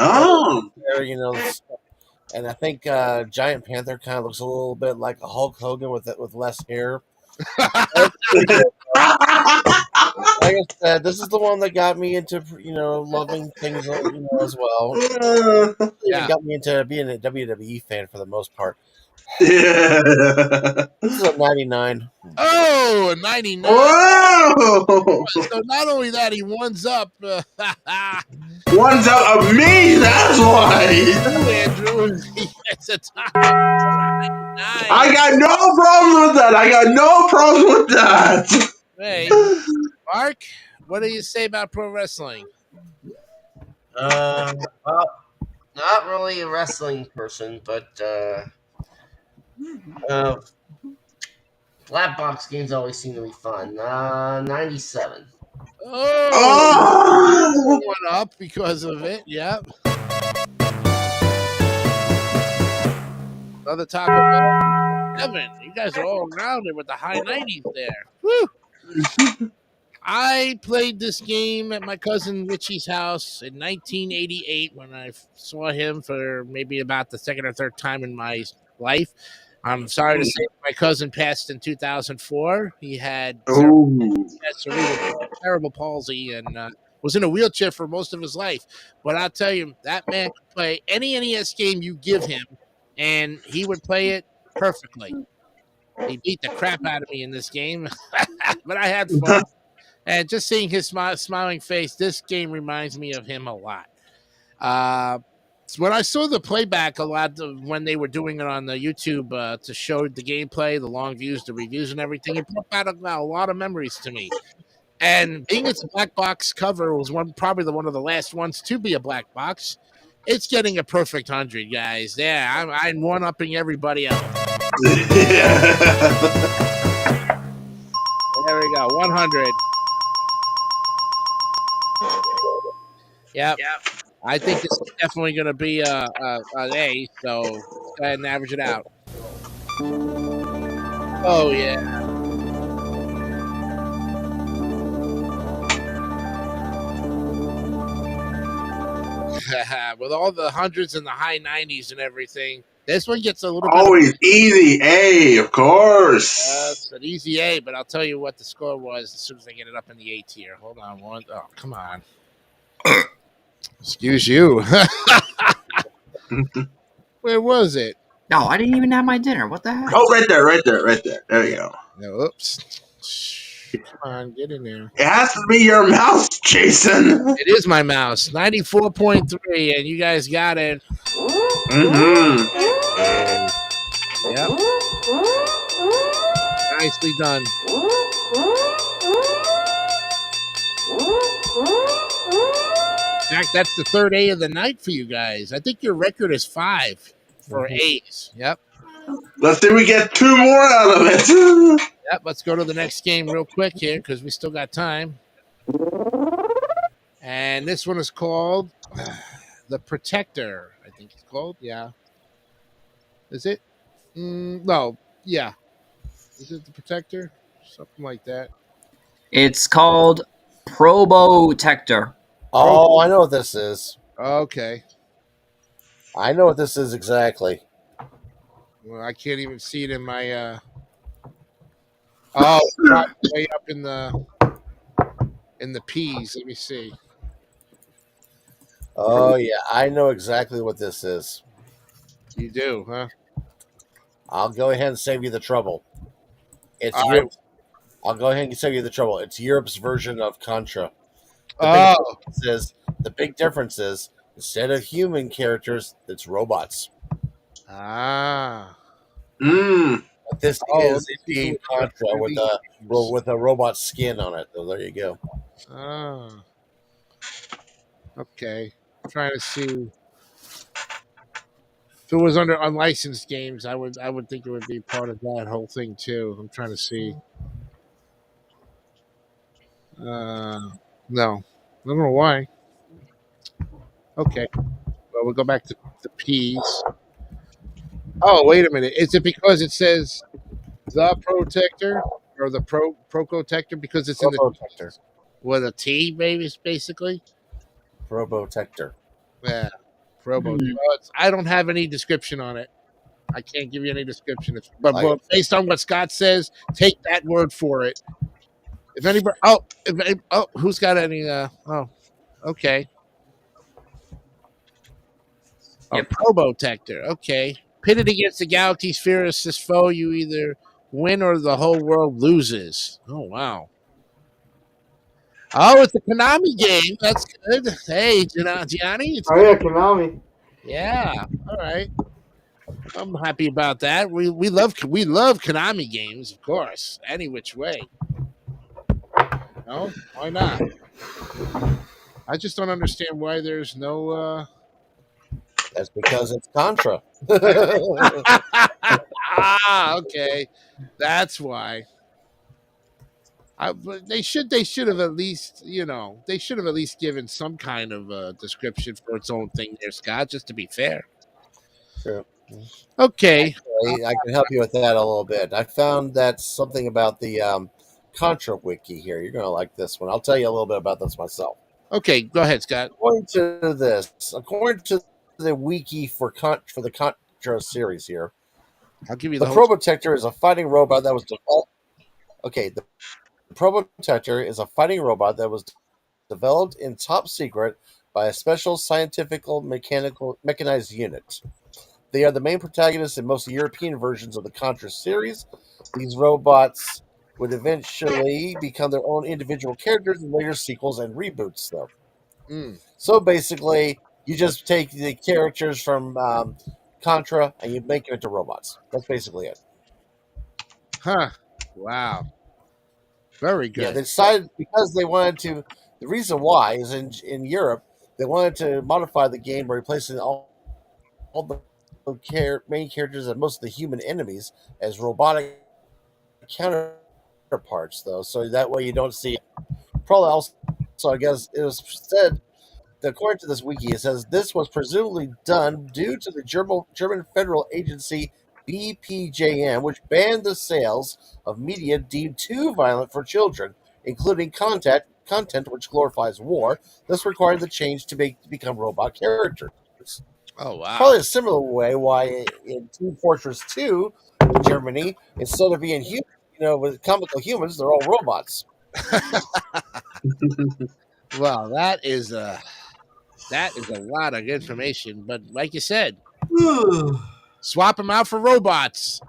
and I think Giant Panther kind of looks a little bit like a Hulk Hogan with less hair. Like I said, this is the one that got me into loving things as well. It got me into being a WWE fan for the most part. Yeah. This is a 99. Oh, a 99. Whoa! So not only that, he ones up. One's out of me, that's why. Andrew, it's a top 99. I got no problems with that. Hey, Mark, what do you say about pro wrestling? Well, not really a wrestling person, but flat box games always seem to be fun. 97. Oh, one up because of it. Yep. Another Taco Bell. Evan, you guys are all rounded with the high 90s there. Woo! I played this game at my cousin Richie's house in 1988 when I saw him for maybe about the second or third time in my life. I'm sorry to say my cousin passed in 2004. He had cerebral palsy and was in a wheelchair for most of his life. But I'll tell you, that man could play any NES game you give him, and he would play it perfectly. He beat the crap out of me in this game, but I had fun. And just seeing his smiling face, this game reminds me of him a lot. When I saw the playback a lot when they were doing it on the YouTube to show the gameplay, the long views, the reviews, and everything, it brought back a lot of memories to me. And being it's a black box cover was probably one of the last ones to be a black box. It's getting a perfect 100, guys. Yeah, I'm one-upping everybody else. There we go, 100. Yep. I think this is definitely going to be an A, so let's go ahead and average it out. Oh, yeah. With all the hundreds and the high 90s and everything, this one gets a little bit always easy A, of course. It's an easy A, but I'll tell you what the score was as soon as I get it up in the A tier. Hold on one. Oh, come on. Excuse you. Where was it? No, I didn't even have my dinner. What the heck? Oh, right there. There you go. No, oops. Come on, get in there. It has to be your mouse, Jason. It is my mouse. 94.3, and you guys got it. Mm-hmm. Yep. Nicely done. In fact, that's the third A of the night for you guys. I think your record is 5 for A's. Yep. Let's see if we get 2 more out of it. Yep, let's go to the next game real quick here because we still got time. And this one is called The Protector. I think it's called. Yeah. Is it? No. Yeah. Is it The Protector? Something like that. It's called Probotector. Oh, I know what this is. Okay. I know what this is exactly. Well, I can't even see it in my. Oh, way up in the P's. Let me see. Oh yeah, I know exactly what this is. You do, huh? I'll go ahead and save you the trouble. It's All Europe. right. I'll go ahead and save you the trouble. It's Europe's version of Contra. The big difference is instead of human characters, it's robots. Ah. But this is indeed Contra with a robot skin on it. So there you go. Ah. Okay. I'm trying to see. If it was under unlicensed games, I would think it would be part of that whole thing too. I'm trying to see. No. I don't know why. Okay. Well, we'll go back to the P's. Oh, wait a minute. Is it because it says The Protector or the Protector because it's in the Protector with a T, maybe, basically? Probotector. Yeah. Well, I don't have any description on it. I can't give you any description. But based on what Scott says, take that word for it. If anybody, who's got any? Okay. Yep. Probotector. Okay. Pitted against the galaxy's fiercest foe, you either win or the whole world loses. Oh wow. Oh, it's a Konami game. That's good. Hey, Gianni. Oh yeah, Konami. Yeah. All right. I'm happy about that. We love Konami games, of course. Any which way. No, why not? I just don't understand why there's no. That's because it's Contra. Okay, that's why. They should have at least, they should have at least given some kind of description for its own thing there, Scott, just to be fair. Sure. Okay. Actually, I can help you with that a little bit. I found that something about the Contra wiki here. You're going to like this one. I'll tell you a little bit about this myself. Okay, go ahead, Scott. According to the wiki for the Contra series here, I'll give you the Probotector is a fighting robot that was developed. Okay, the Probotector is a fighting robot that was developed in top secret by a special scientific mechanized unit. They are the main protagonists in most European versions of the Contra series. These robots would eventually become their own individual characters in later sequels and reboots, though. So basically, you just take the characters from Contra and you make them into robots. That's basically it. Huh. Wow. Very Yeah, good. they decided because they wanted to. The reason why is in Europe they wanted to modify the game by replacing all the main characters and most of the human enemies as robotic counterparts, though, so that way you don't see. Probably also, I guess it was said. According to this wiki, it says this was presumably done due to the German federal agency BPJM, which banned the sales of media deemed too violent for children, including content which glorifies war, thus requiring the change to become robot characters. Oh wow! Probably a similar way why in Team Fortress 2 in Germany, instead of being with comical humans, they're all robots. Well, that is a lot of information, but like you said, swap them out for robots.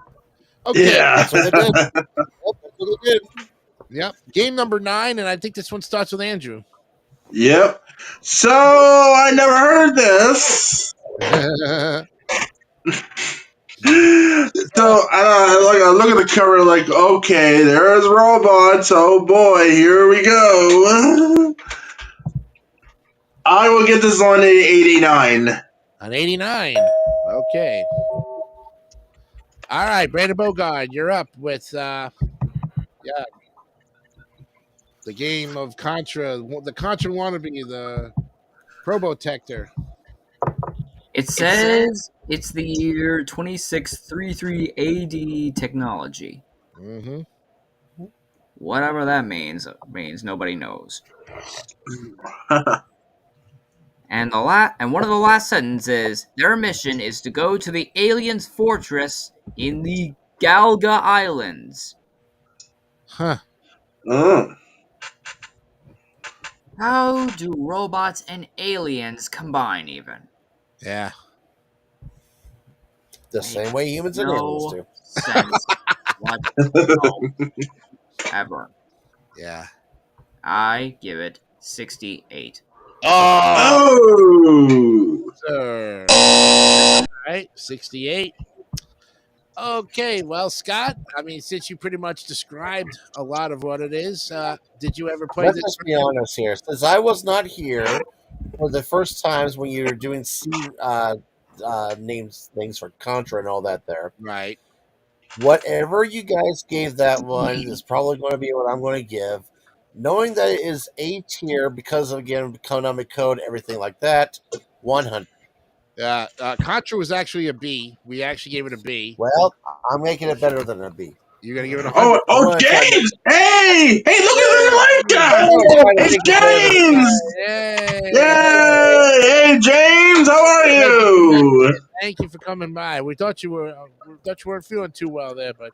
Okay, Yeah. That's what they did. Yep, that's what they did. Yep. Game number 9, and I think this one starts with Andrew. Yep. So I never heard this. So I look at the cover like, okay, there's robots. Oh boy, here we go. I will get this on 89. On 89. Okay. All right, Brandon Bogard, you're up with the game of Contra, the Contra wannabe, the Probotector. It says it's the year 2633 AD technology. Mm-hmm. Whatever that means nobody knows. And one of the last sentences, their mission is to go to the aliens' fortress in the Galga Islands. Huh. How do robots and aliens combine even? Yeah. The same way humans and aliens do. Sense ever. Yeah. I give it 68. Oh! Sir. All right, 68. Okay, well, Scott, I mean, since you pretty much described a lot of what it is, did you ever play Let's this? just be honest here. Since I was not here for the first times when you were doing names things for Contra and all that there. Right. Whatever you guys gave that one is probably going to be what I'm going to give. Knowing that it is A tier because of, again, Konami code, everything like that, 100. Contra was actually a B. We actually gave it a B. Well, I'm making it better than a B. You're going to give it a 100? Oh, James! Hey, look at the like that! It's James! Yay! Yay! Hey, James, how are you? Thank you for coming by. We thought you weren't feeling too well there, but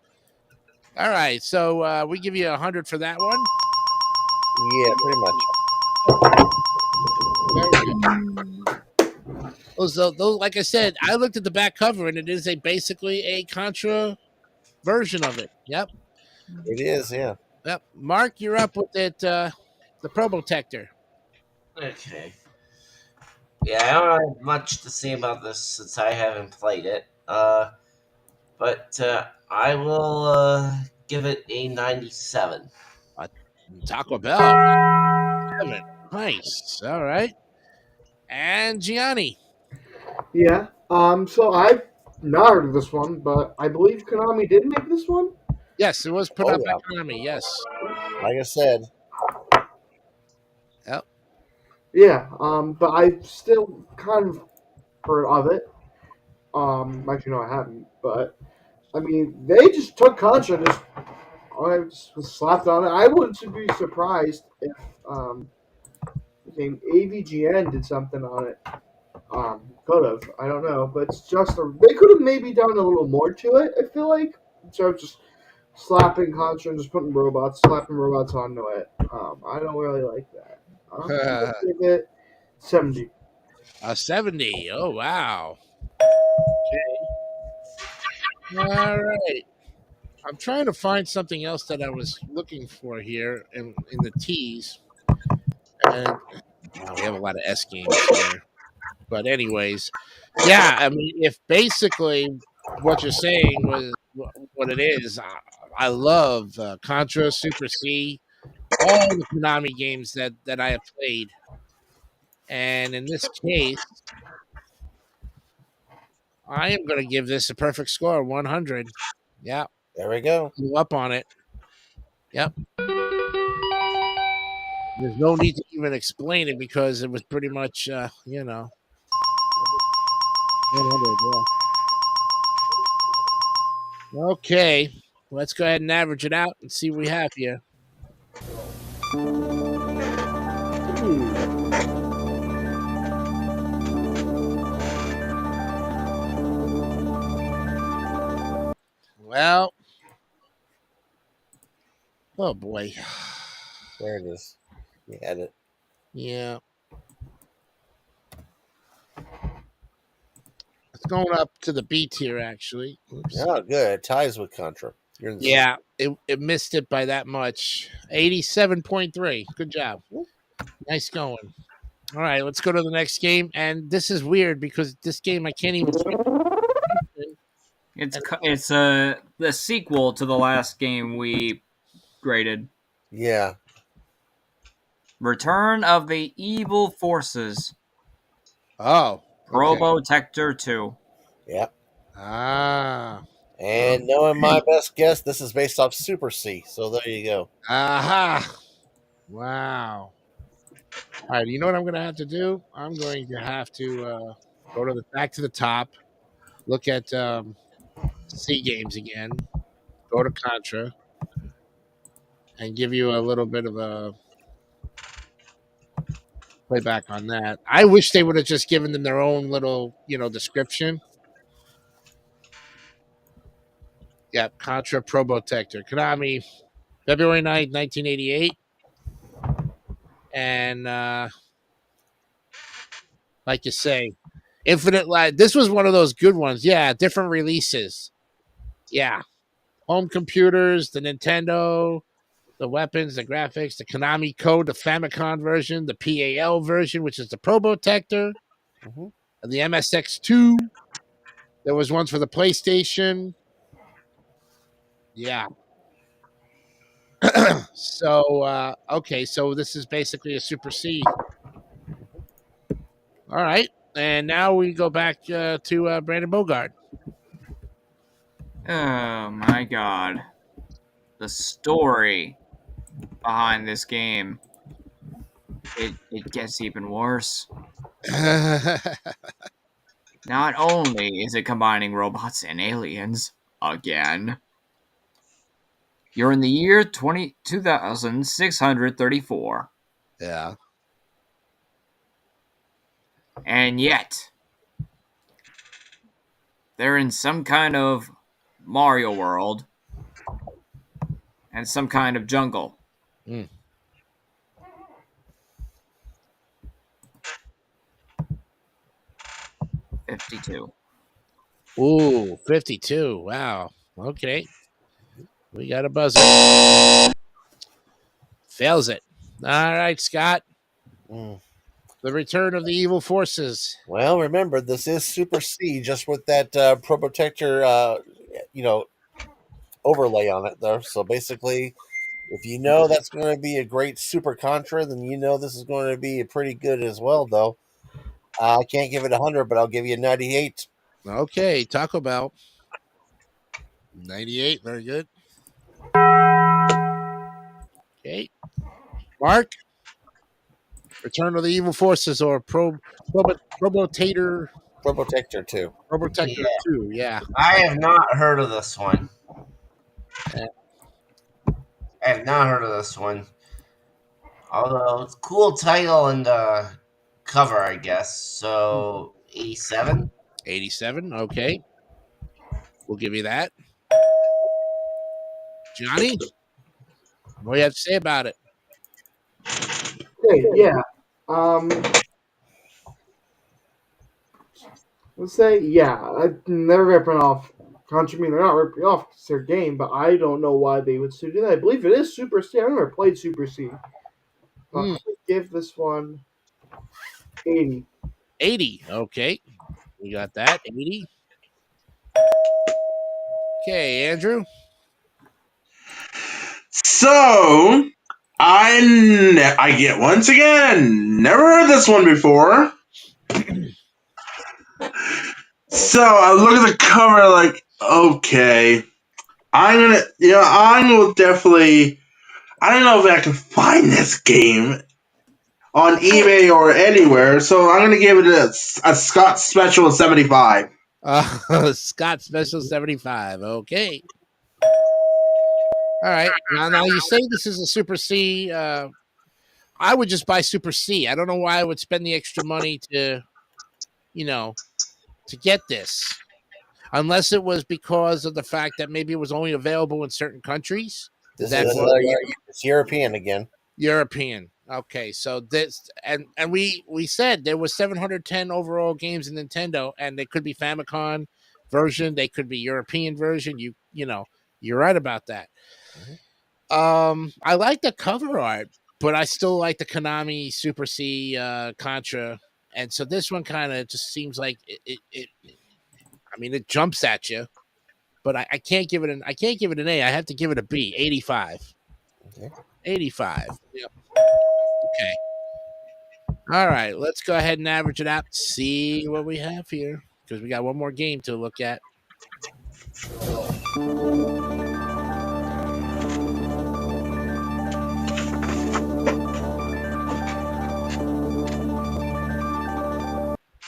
all right. So we give you 100 for that one. Yeah, pretty much. Those, like I said, I looked at the back cover, and it is basically a Contra version of it. Yep. It is, yeah. Yep. Mark, you're up with it. The Probotector. Okay. Yeah, I don't have much to say about this since I haven't played it. But I will give it a 97. Taco Bell. Nice. All right. And Gianni. Yeah. So I've not heard of this one, but I believe Konami did make this one. Yes, it was put out by Konami. Yes. Like I said. Yep. Yeah. But I've still kind of heard of it. Actually, no, I haven't. But I mean, they just took Contra and just was slapped on it. I wouldn't be surprised if AVGN did something on it. Could have. I don't know. But it's just they could have maybe done a little more to it, I feel like. Instead of just slapping Contra and just slapping robots onto it. I don't really like that. I'm gonna give it 70. 70. Oh, wow. Okay. All right. I'm trying to find something else that I was looking for here in the T's. And we have a lot of S games here. But anyways, yeah, I mean, if basically what you're saying was what it is, I love Contra, Super C, all the Konami games that I have played. And in this case, I am going to give this a perfect score, 100. Yeah. There we go. Blew up on it. Yep. There's no need to even explain it because it was pretty much, 100. Yeah. Okay. Let's go ahead and average it out and see what we have here. Well, oh boy. There it is. You had it. Yeah. It's going up to the B tier, actually. Oops. Oh, good. It ties with Contra. Yeah, it missed it by that much. 87.3. Good job. Nice going. All right, let's go to the next game. And this is weird because this game I can't even. It's the sequel to the last game we graded. Yeah. Return of the Evil Forces. Oh. Probotector 2. Yep. Ah. And knowing my best guess, this is based off Super C. So there you go. Aha. Wow. All right, you know what I'm going to have to do? I'm going to have to go to back to the top, look at C games again, go to Contra, and give you a little bit of a playback on that. I wish they would have just given them their own little, description. Yeah, Contra Probotector. Konami, February 9th, 1988. And like you say, Infinite Light. This was one of those good ones. Yeah, different releases. Yeah. Home computers, the Nintendo, the weapons, the graphics, the Konami Code, the Famicom version, the PAL version, which is the Probotector, and the MSX2. There was ones for the PlayStation. Yeah. So, okay, so this is basically a Super C. All right. And now we go back to Brandon Bogart. Oh my god. The story behind this game. It gets even worse. Not only is it combining robots and aliens again. You're in the year 2634. Yeah. And yet, they're in some kind of Mario world and some kind of jungle. 52. Ooh, 52. Wow. Okay. We got a buzzer. Fails it. All right, Scott. The Return of the Evil Forces. Well, remember, this is Super C, just with that Probotector, overlay on it, though. So basically, if you know that's going to be a great Super Contra, then you know this is going to be pretty good as well, though. I can't give it 100, but I'll give you a 98. Okay, Taco Bell. 98, very good. Okay. Mark? Return of the Evil Forces or Probotector 2. Probotector 2, yeah. I have not heard of this one. I have not heard of this one. Although it's a cool title and cover, I guess. So 87? 87, okay. We'll give you that. Johnny? What do you have to say about it? Okay, yeah. Let's say, I'm never ripping off Contra. They're not ripping off their game, but I don't know why they would still do that. I believe it is Super C. I've never played Super C. I'll give this one 80. 80, okay. We got that, 80. Okay, Andrew? So, I get once again. Never heard this one before. So I look at the cover like, okay, I will definitely. I don't know if I can find this game on eBay or anywhere, so I'm gonna give it a Scott Special 75. Scott Special 75. Okay. All right. Now you say this is a Super C. I would just buy Super C. I don't know why I would spend the extra money to get this, unless it was because of the fact that maybe it was only available in certain countries. It's European again. European. Okay, so this and we said there was 710 overall games in Nintendo, and they could be Famicom version, they could be European version. You're right about that. I like the cover art, but I still like the Konami Super C Contra, and so this one kind of just seems like it. I mean, it jumps at you, but I can't give it an A. I have to give it a B. 85. Okay. 85. Yep. Okay. All right. Let's go ahead and average it out. See what we have here, because we got one more game to look at.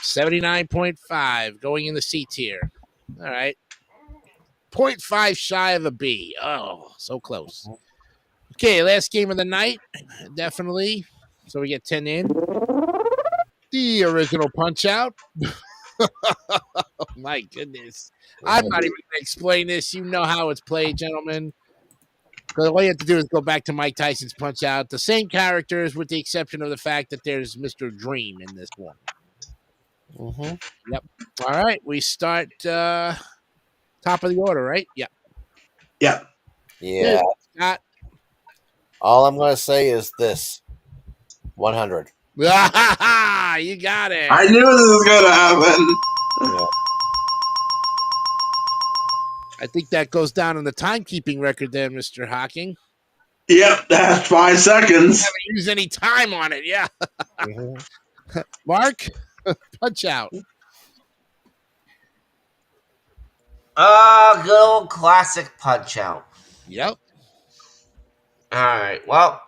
$79.5 going in the C tier. All right. 0.5 shy of a B. Oh, so close. Okay, last game of the night. Definitely. So we get 10 in. The original Punch Out. Oh, my goodness. I'm not even going to explain this. You know how it's played, gentlemen. Because all you have to do is go back to Mike Tyson's Punch Out. The same characters, with the exception of the fact that there's Mr. Dream in this one. Mm-hmm. Yep. All right. We start top of the order, right? Yep. Yep. Yeah. Scott. All I'm going to say is this. 100. You got it. I knew this was going to happen. Yeah. I think that goes down on the timekeeping record there, Mr. Hawking. Yep, that's 5 seconds. I haven't used any time on it, yeah. Mm-hmm. Mark, Punch Out. Good old classic Punch Out. Yep. All right. Well,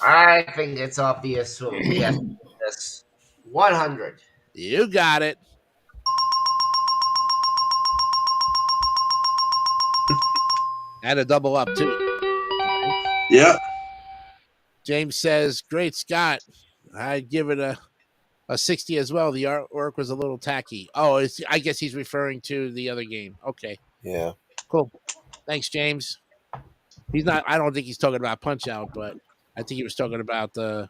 I think it's obvious what we have this. 100. You got it. And a double up, too. Yep. James says, great, Scott. I'd give it a 60 as well. The artwork was a little tacky. Oh, I guess he's referring to the other game. Okay. Yeah. Cool. Thanks, James. I don't think he's talking about Punch Out, but I think he was talking about the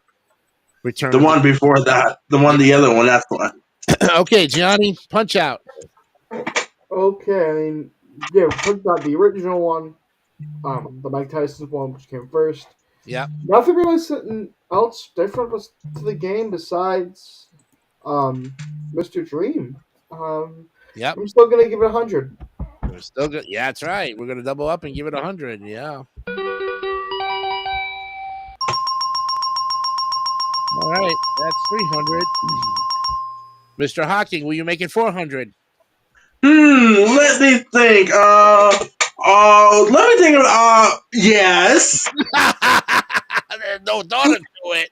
Return. The one before that. The other one, that's one. Okay, Gianni, Punch Out. Okay, I mean, yeah, Punch Out, the original one, the Mike Tyson one, which came first. Yeah. Nothing really else different to the game besides Mr. Dream. Yep. I'm still gonna give it 100. We're still good. Yeah, that's right. We're gonna double up and give it 100. Yeah. All right, that's 300. Mr. Hawking, will you make it 400? Let me think. Yes. There's no daughter to it.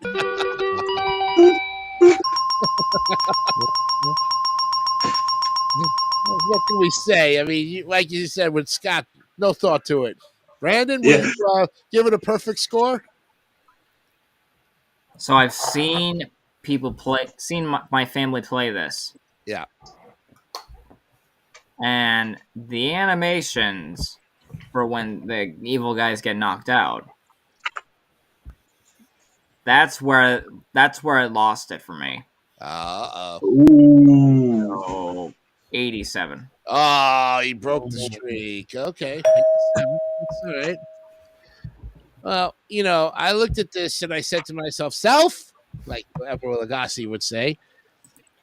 What can we say? I mean, like you said with Scott, no thought to it. Brandon, will you give it a perfect score? So I've seen people my family play this. Yeah. And the animations for when the evil guys get knocked out, that's where it lost it for me. Ooh. 87. Oh, he broke the streak. Okay. That's all right. Well, I looked at this and I said to myself, like Edward Lagasse would say,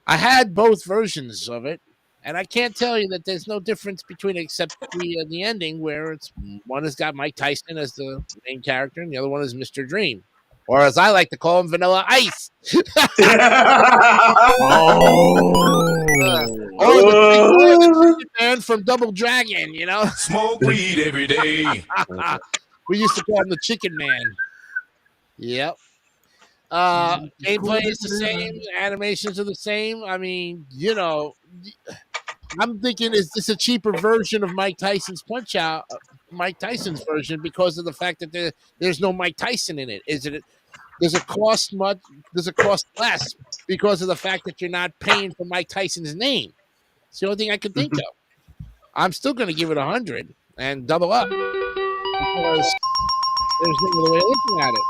I had both versions of it. And I can't tell you that there's no difference between except the ending where it's one has got Mike Tyson as the main character and the other one is Mr. Dream. Or as I like to call him, Vanilla Ice. Or the chicken man from Double Dragon, you know? Smoke weed every day. We used to call him the Chicken Man. Yep. Gameplay is the same. Animations are the same. I mean, you know, I'm thinking, is this a cheaper version of Mike Tyson's Punch Out? Mike Tyson's version because of the fact that there's no Mike Tyson in it. Is it? Does it cost much? Does it cost less because of the fact that you're not paying for Mike Tyson's name? It's the only thing I can think of. I'm still going to give it 100 and double up because there's no other way of looking at it.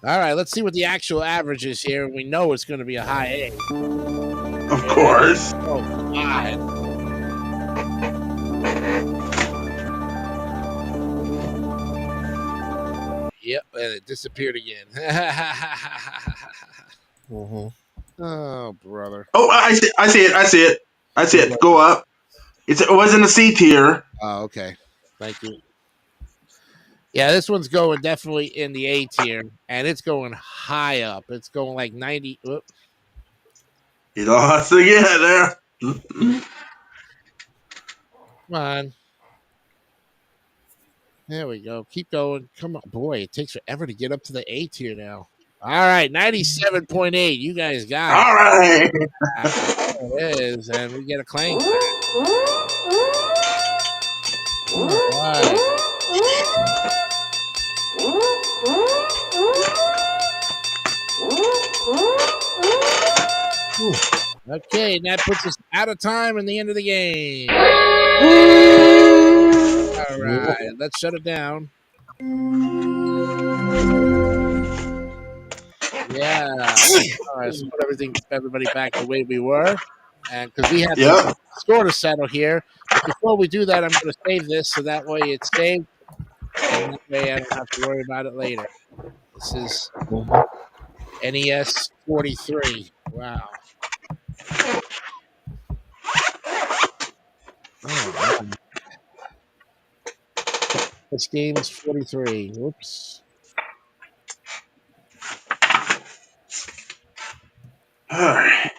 All right, let's see what the actual average is here. We know it's going to be a high A. Of course. Oh, God. Yep, and it disappeared again. Oh, brother. Oh, I see it. Go up. It was in the C tier. Oh, okay. Thank you. Yeah, this one's going definitely in the A tier, and it's going high up. It's going like 90. Whoop. You lost again there. Come on. There we go. Keep going. Come on. Boy, it takes forever to get up to the A tier now. All right, 97.8. You guys got it. All right. There it is, and we get a claim. All right. Okay, and that puts us out of time and the end of the game. All right, let's shut it down. Yeah. All right, so put everybody back the way we were, and because we have the score to settle here. But before we do that, I'm going to save this so that way it's saved, and that way I don't have to worry about it later. This is NES 43. Wow. Oh, man. This game is 43. Whoops. All right.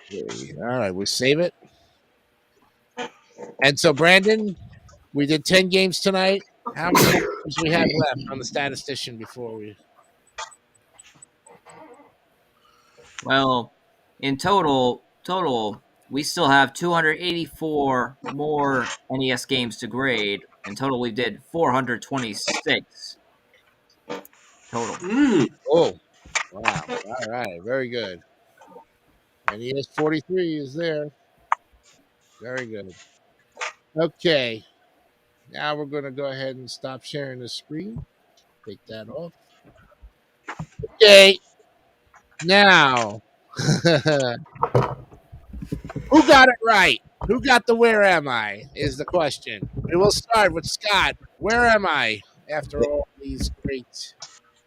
All right, we save it. And so, Brandon, we did 10 games tonight. How many games do we have left on the statistician before we? Well, in total, we still have 284 more NES games to grade. In total, we did 426 total. Oh, wow. All right, very good. NES 43 is there. Very good. Okay. Now we're going to go ahead and stop sharing the screen. Take that off. Okay. Now, who got it right? Who got the where am I is the question. We will start with Scott. Where am I after all these great...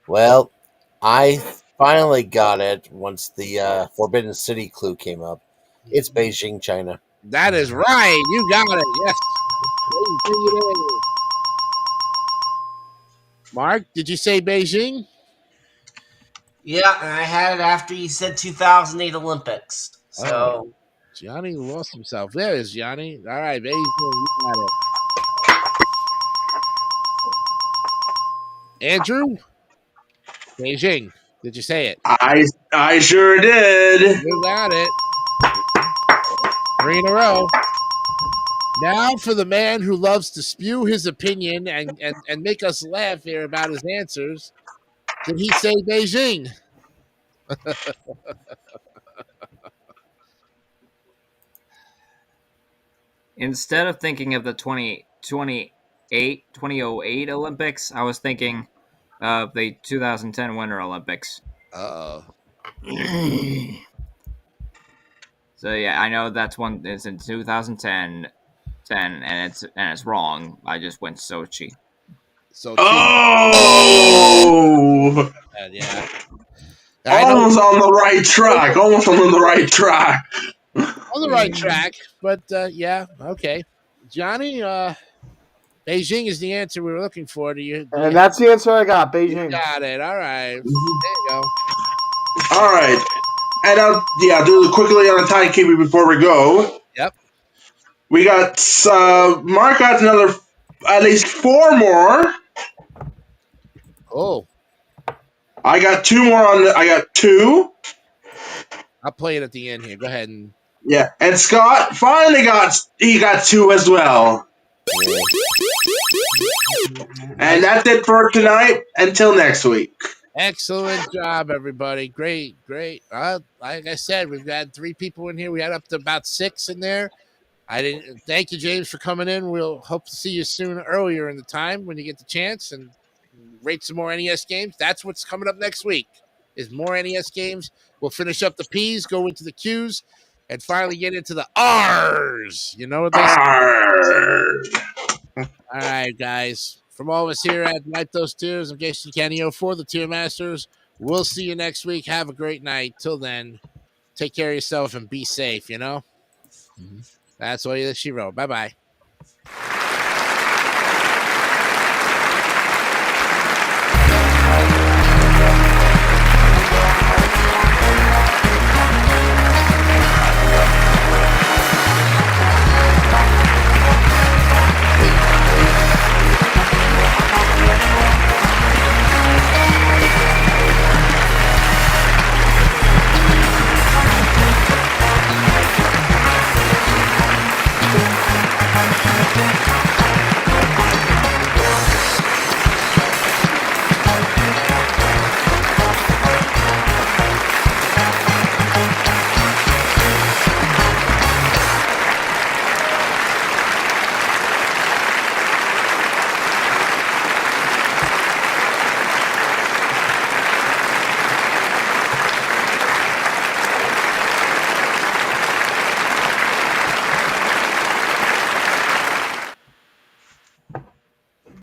Well, I finally got it once the Forbidden City clue came up. It's Beijing, China. That is right. You got it. Yes. Mark, did you say Beijing? Yeah, and I had it after you said 2008 Olympics. So Johnny lost himself. There is Johnny. All right, Beijing, you got it. Andrew, Beijing. Did you say it? I sure did. You got it. 3 in a row. Now for the man who loves to spew his opinion and make us laugh here about his answers. Did he say Beijing? Instead of thinking of the 2008 Olympics, I was thinking of the 2010 Winter Olympics. Uh-oh. So yeah, I know that's one. It's in 2010, and it's wrong. I just went Sochi. So yeah. Almost on the right track. On the right track, but yeah, okay. Johnny, Beijing is the answer we were looking for. And that's the answer I got, Beijing. You got it. All right. There you go. All right. And I'll do it quickly on the timekeeping before we go. Yep. We got Mark got another at least 4 more. Oh. I got 2 more I got 2. I'll play it at the end here. Go ahead and and Scott finally got 2 as well. And that's it for tonight. Until next week. excellent job, everybody. Great. Like I said, we've got 3 people in here. We had up to about 6 in there. Thank you, James, for coming in. We'll hope to see you soon, earlier in the time when you get the chance, and rate some more NES games. That's what's coming up next week. Is more NES games. We'll finish up the P's, go into the Q's, and finally get into the R's. You know what they say? All right, guys. From all of us here at Wipe Those Tears, I'm Jason Canio for the Tier Masters. We'll see you next week. Have a great night. Till then, take care of yourself and be safe, you know? Mm-hmm. That's all that she wrote. Bye-bye. We'll be right back.